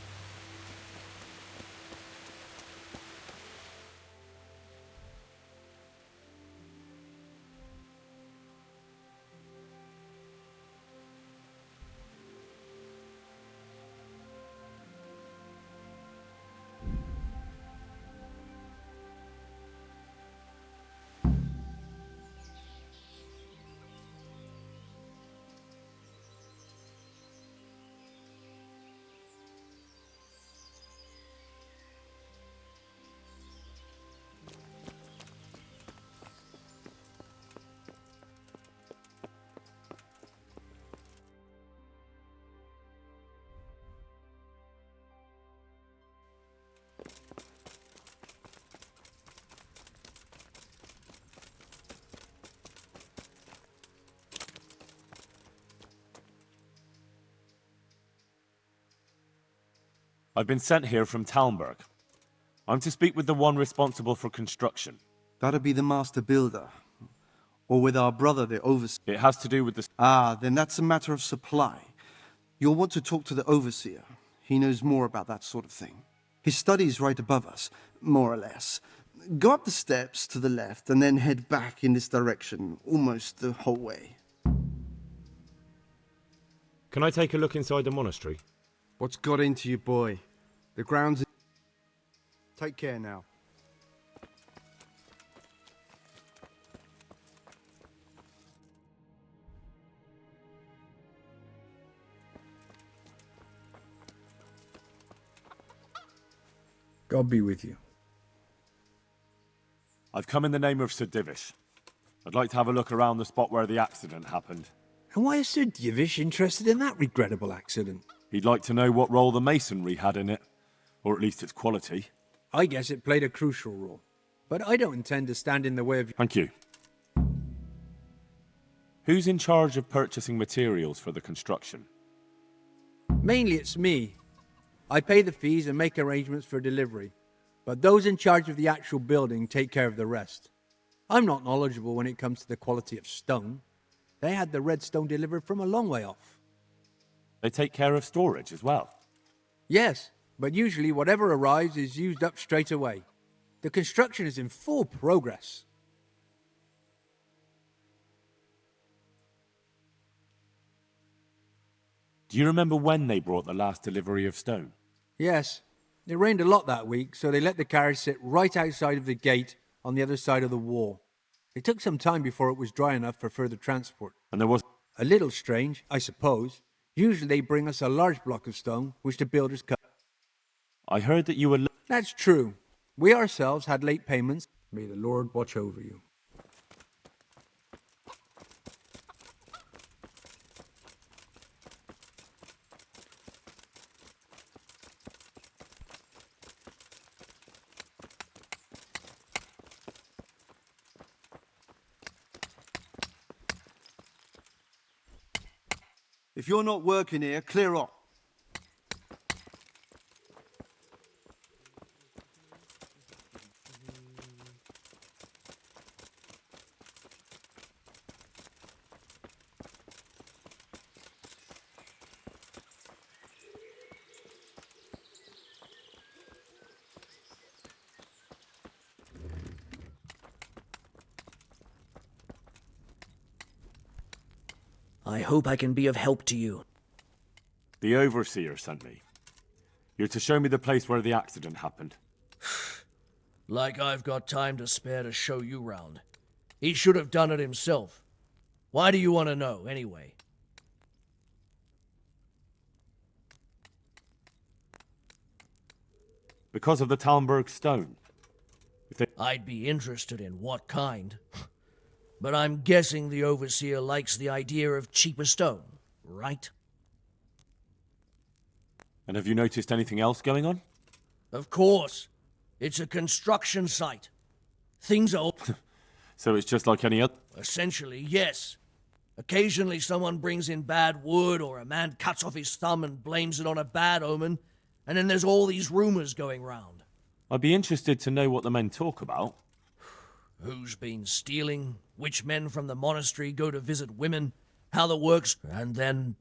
I've been sent here from Talmberg. I'm to speak with the one responsible for construction. That'd be the master builder. Or with our brother, the overseer. It has to do with the... Ah, then that's a matter of supply. You'll want to talk to the overseer. He knows more about that sort of thing. His study's right above us, more or less. Go up the steps to the left and then head back in this direction, almost the whole way. Can I take a look inside the monastery? What's got into you, boy? The grounds... Take care now. God be with you. I've come in the name of Sir Divish. I'd like to have a look around the spot where the accident happened. And why is Sir Divish interested in that regrettable accident? He'd like to know what role the masonry had in it, or at least its quality. I guess it played a crucial role, but I don't intend to stand in the way of... Thank you. Who's in charge of purchasing materials for the construction? Mainly it's me. I pay the fees and make arrangements for delivery, but those in charge of the actual building take care of the rest. I'm not knowledgeable when it comes to the quality of stone. They had the red stone delivered from a long way off. They take care of storage as well. Yes, but usually whatever arrives is used up straight away. The construction is in full progress. Do you remember when they brought the last delivery of stone? Yes, it rained a lot that week, so they let the carriage sit right outside of the gate on the other side of the wall. It took some time before it was dry enough for further transport. And there was... A little strange, I suppose. Usually they bring us a large block of stone, which the builders cut. I heard that you were... That's true. We ourselves had late payments. May the Lord watch over you. If you're not working here, clear off. I hope I can be of help to you. The overseer sent me. You're to show me the place where the accident happened. Like I've got time to spare to show you round. He should have done it himself. Why do you want to know, anyway? Because of the Talmberg stone. I'd be interested in what kind. But I'm guessing the overseer likes the idea of cheaper stone, right? And have you noticed anything else going on? Of course. It's a construction site. Things are... So it's just like any other... Essentially, yes. Occasionally someone brings in bad wood, or a man cuts off his thumb and blames it on a bad omen, and then there's all these rumors going round. I'd be interested to know what the men talk about. Who's been stealing, which men from the monastery go to visit women, how the works, and then...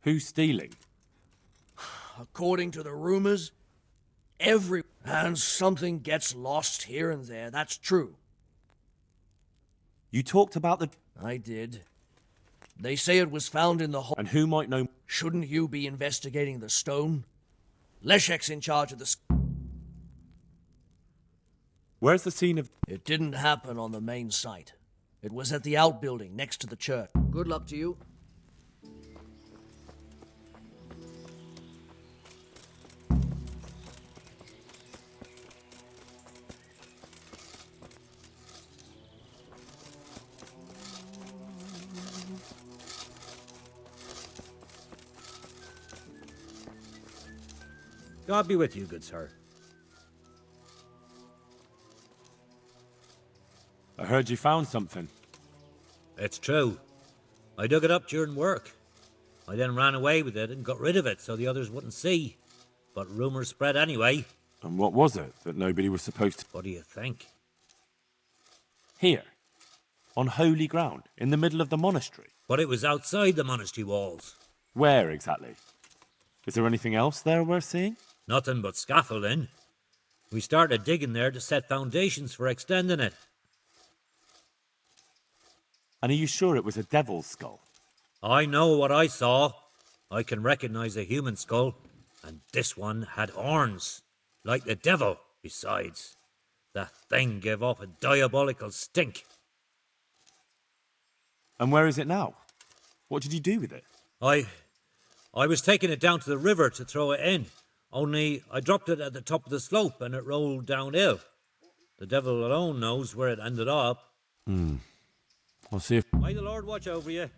Who's stealing? According to the rumors, and something gets lost here and there, that's true. You talked about the... I did. They say it was found in the hole. And who might know... Shouldn't you be investigating the stone? Leszek's in charge of the... Where's the scene of... It didn't happen on the main site. It was at the outbuilding next to the church. Good luck to you. God be with you, good sir. I heard you found something. It's true. I dug it up during work. I then ran away with it and got rid of it so the others wouldn't see. But rumors spread anyway. And what was it that nobody was supposed to... What do you think? Here. On holy ground, in the middle of the monastery. But it was outside the monastery walls. Where exactly? Is there anything else there worth seeing? Nothing but scaffolding. We started digging there to set foundations for extending it. And are you sure it was a devil's skull? I know what I saw. I can recognize a human skull. And this one had horns. Like the devil, besides. That thing gave off a diabolical stink. And where is it now? What did you do with it? I was taking it down to the river to throw it in. Only I dropped it at the top of the slope and it rolled downhill. The devil alone knows where it ended up. I'll see if... May the Lord watch over you.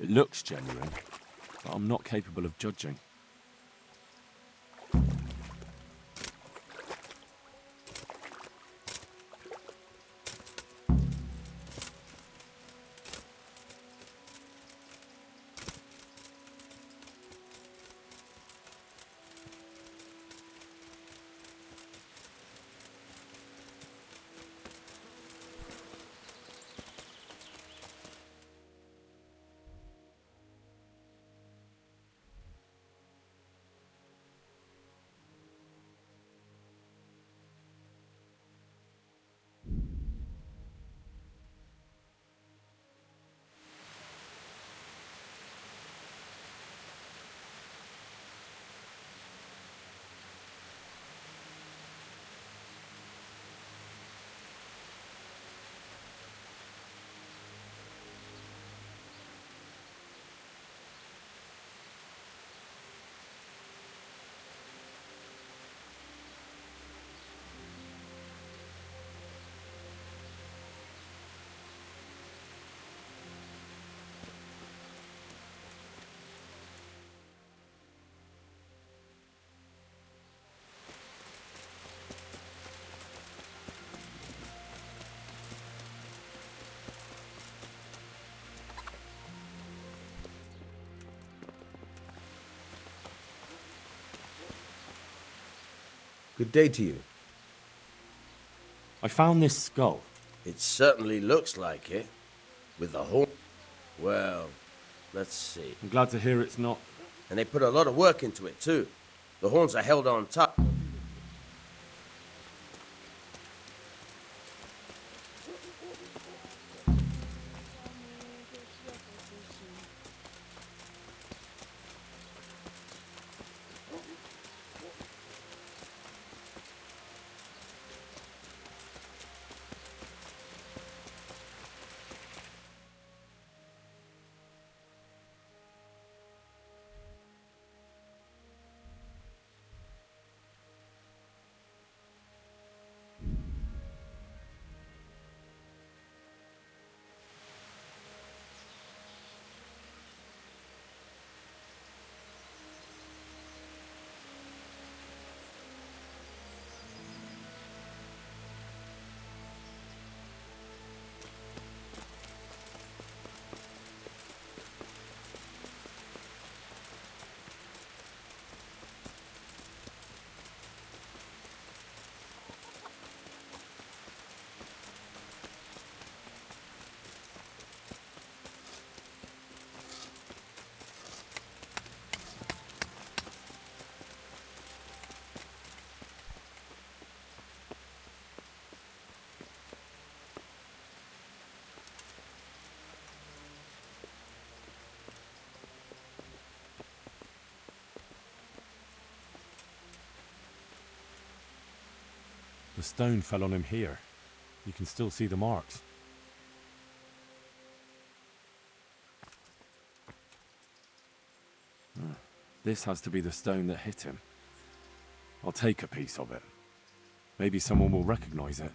It looks genuine, but I'm not capable of judging. Good day to you. I found this skull. It certainly looks like it. With the horn. Well, let's see. I'm glad to hear it's not. And they put a lot of work into it, too. The horns are held on tight. The stone fell on him here. You can still see the marks. This has to be the stone that hit him. I'll take a piece of it. Maybe someone will recognize it.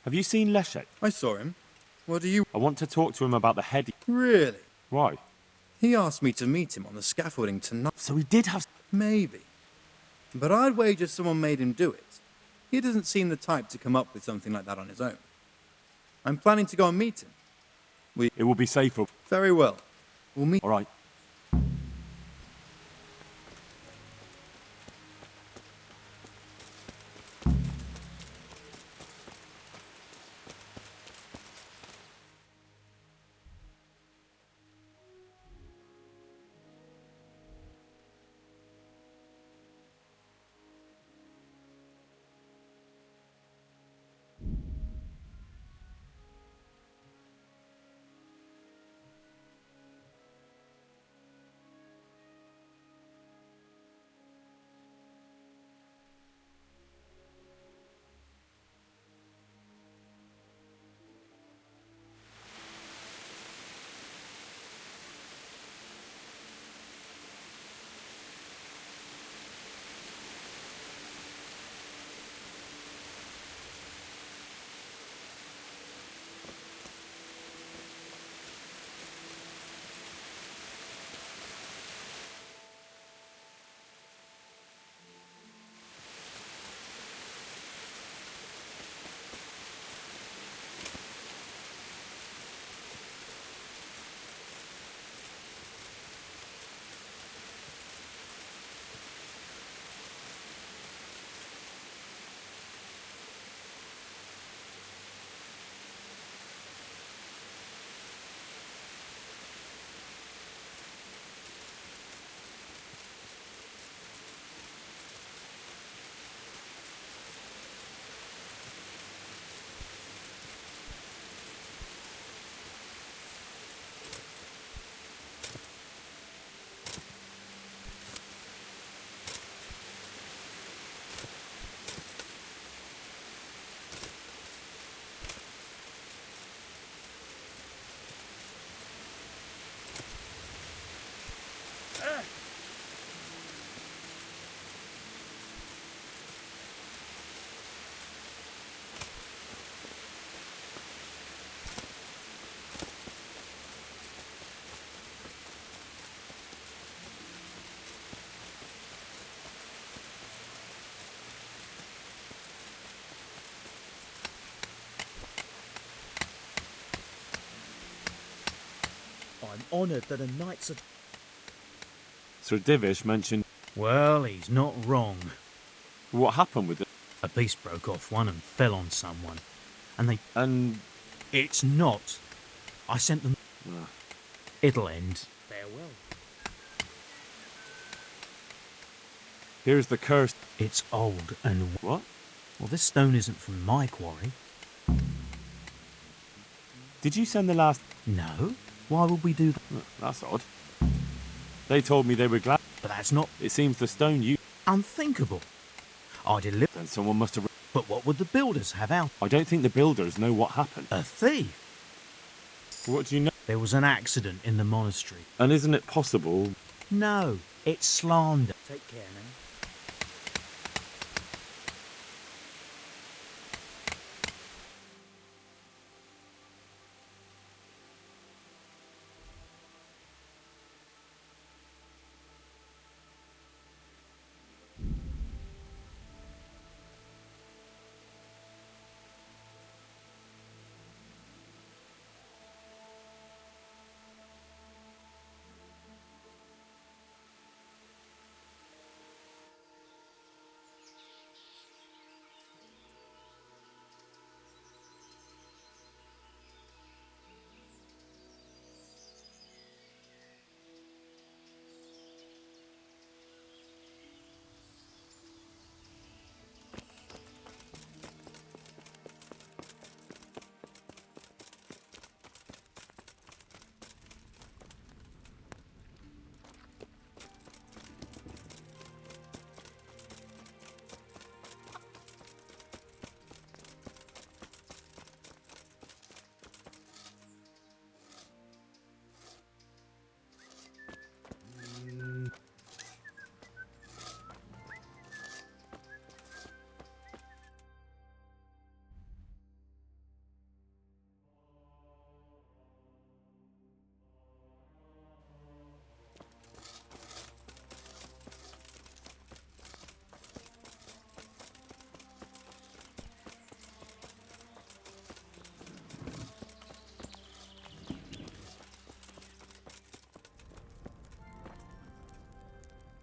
Have you seen Leszek? I saw him. What do you... I want to talk to him about the head. Really? Why? He asked me to meet him on the scaffolding tonight. So he did have... Maybe. But I'd wager someone made him do it. He doesn't seem the type to come up with something like that on his own. I'm planning to go and meet him. It will be safer. Very well. We'll meet... All right. I'm honoured that a knight's... Sir Divish mentioned... Well, he's not wrong. What happened with it? A beast broke off one and fell on someone. And they... And... It's not. I sent them... It'll end. Farewell. Here's the curse. It's old and... What? Well, this stone isn't from my quarry. Did you send the last... No. Why would we do that? That's odd. They told me they were glad. But that's not... It seems the stone you... Unthinkable. I delivered... Then someone must have... But what would the builders have out? I don't think the builders know what happened. A thief? What do you know? There was an accident in the monastery. And isn't it possible... No, it's slander. Take care now.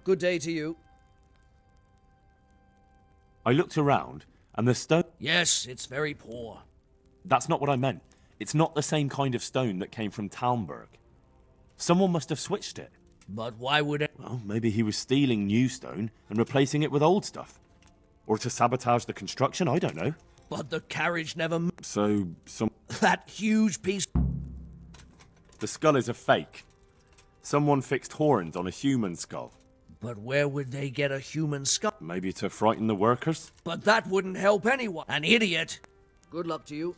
Good day to you. I looked around, and the stone... Yes, it's very poor. That's not what I meant. It's not the same kind of stone that came from Talmberg. Someone must have switched it. But why would it? Well, maybe he was stealing new stone and replacing it with old stuff. Or to sabotage the construction, I don't know. But the carriage never... So, That huge piece... The skull is a fake. Someone fixed horns on a human skull. But where would they get a human skull? Maybe to frighten the workers? But that wouldn't help anyone. An idiot. Good luck to you.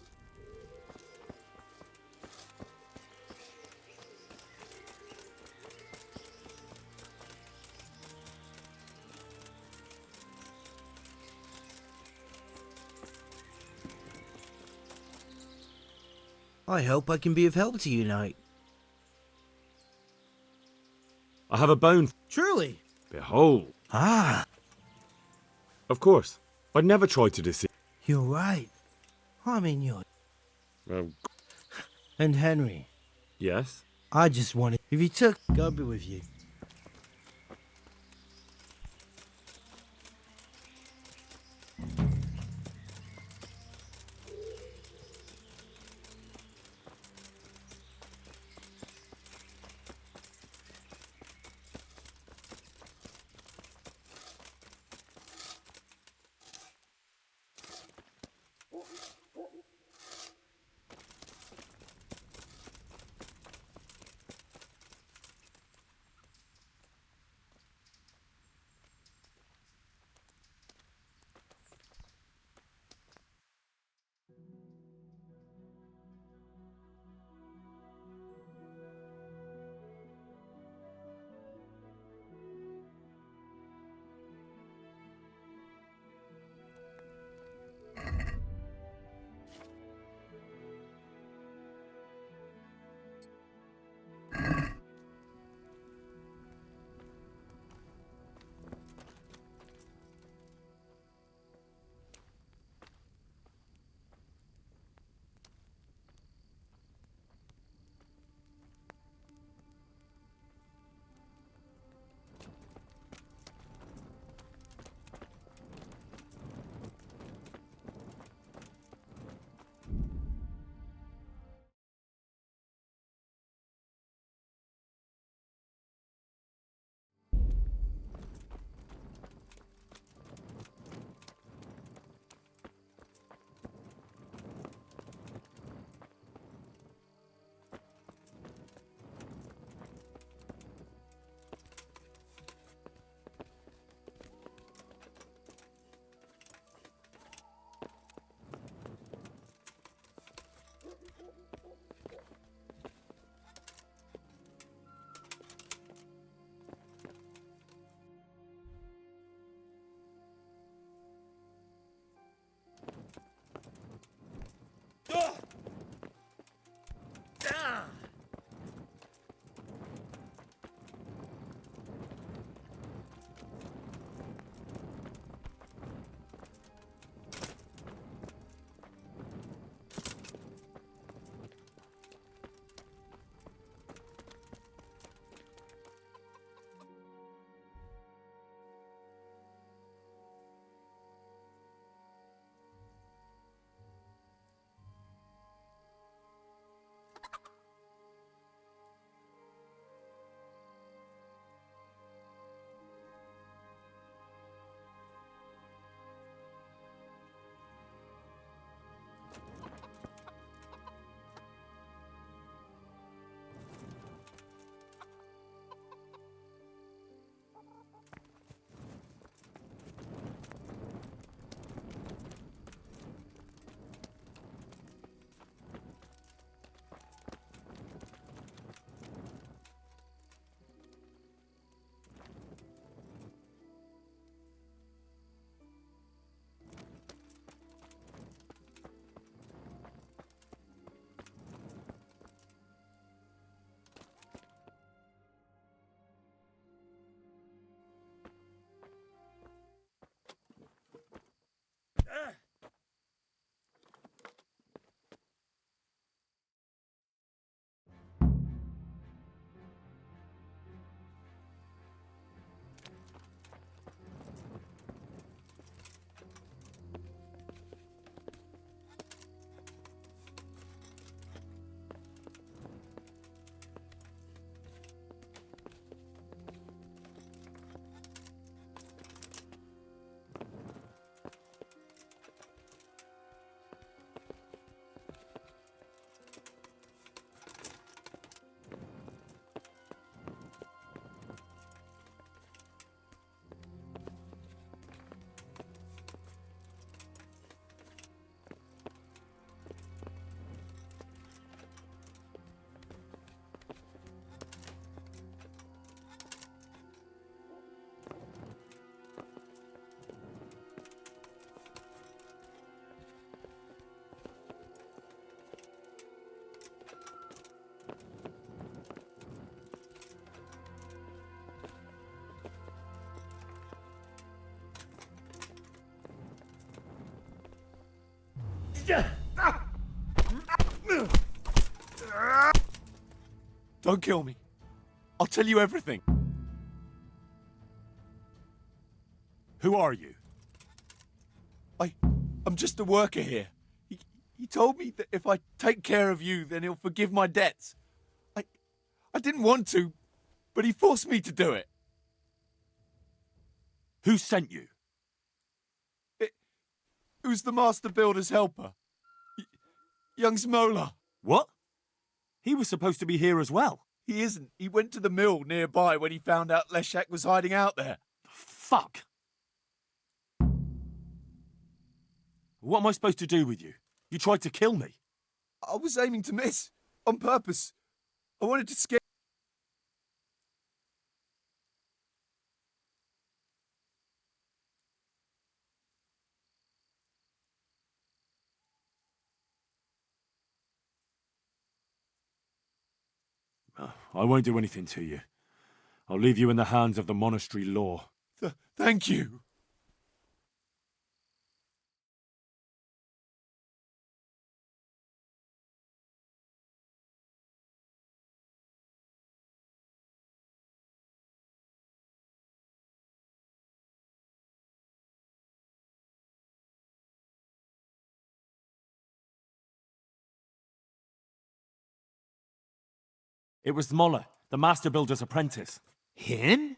I hope I can be of help to you, knight. I have a bone. Truly. Behold. Ah. Of course. I'd never try to deceive. You're right. I'm in your... Oh. And Henry. Yes? I just wanted... If you took... I'll be with you. Don't kill me. I'll tell you everything. Who are you? I'm just a worker here. He told me that if I take care of you, then he'll forgive my debts. I didn't want to, but he forced me to do it. Who sent you? It was the master builder's helper. Young Smola. What? He was supposed to be here as well. He isn't. He went to the mill nearby when he found out Leshak was hiding out there. Fuck. What am I supposed to do with you? You tried to kill me. I was aiming to miss. On purpose. I wanted to scare... I won't do anything to you. I'll leave you in the hands of the monastery law. Thank you. It was Moller, the master builder's apprentice. Him?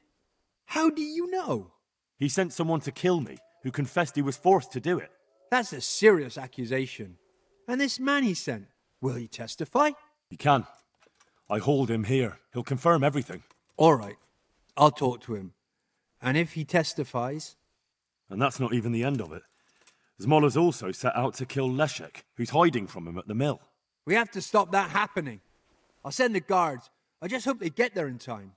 How do you know? He sent someone to kill me, who confessed he was forced to do it. That's a serious accusation. And this man he sent, will he testify? He can. I hauled him here. He'll confirm everything. All right. I'll talk to him. And if he testifies... And that's not even the end of it. Zmola's also set out to kill Leshek, who's hiding from him at the mill. We have to stop that happening. I'll send the guards. I just hope they get there in time.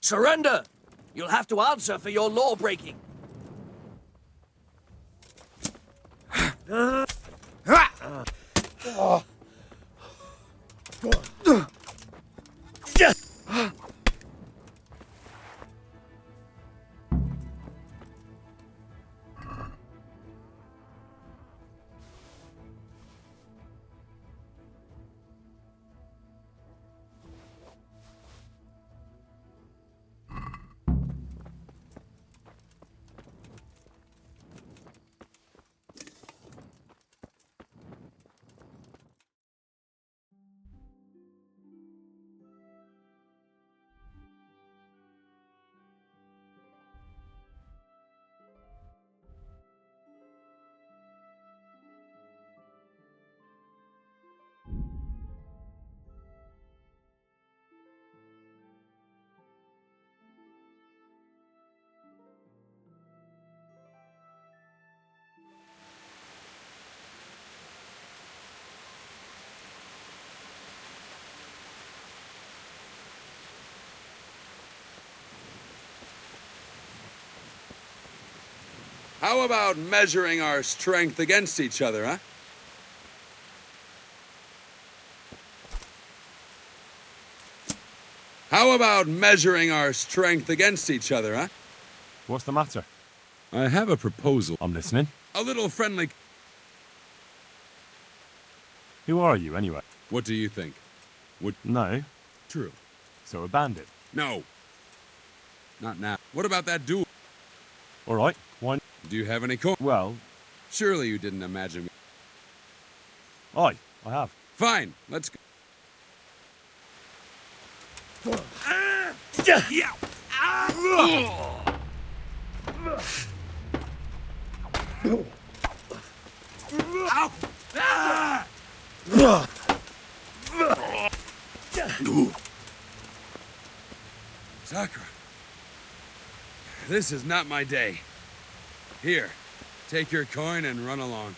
Surrender! You'll have to answer for your law breaking. How about measuring our strength against each other, huh? How about measuring our strength against each other, huh? What's the matter? I have a proposal. I'm listening. A little friendly... Who are you, anyway? What do you think? Would... No. True. So a bandit? No. Not now. What about that duel? All right. Why? Do you have any coin? Well... Surely you didn't imagine me. Aye, I have. Fine. Let's go. Sakura. This is not my day. Here, take your coin and run along.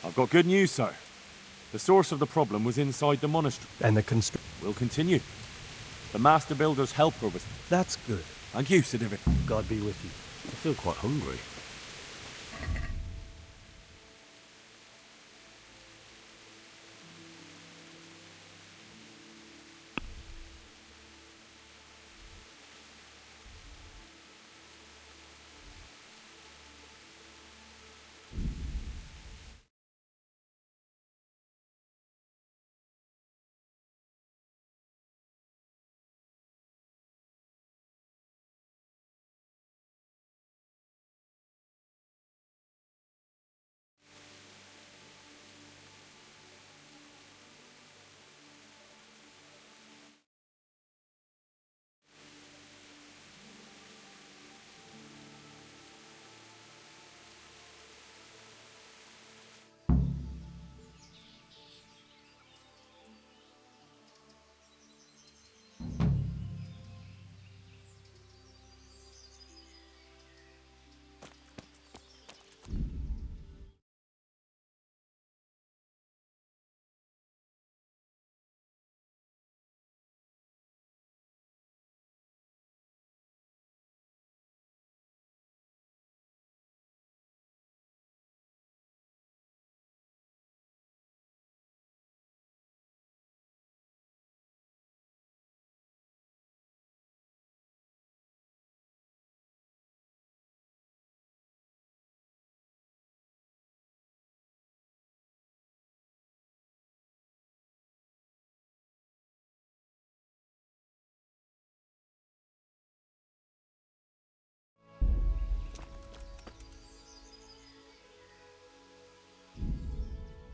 I've got good news, sir. The source of the problem was inside the monastery. And the We'll continue. The Master Builder's helper was... That's good. Thank you, Sir David. God be with you. I feel quite hungry.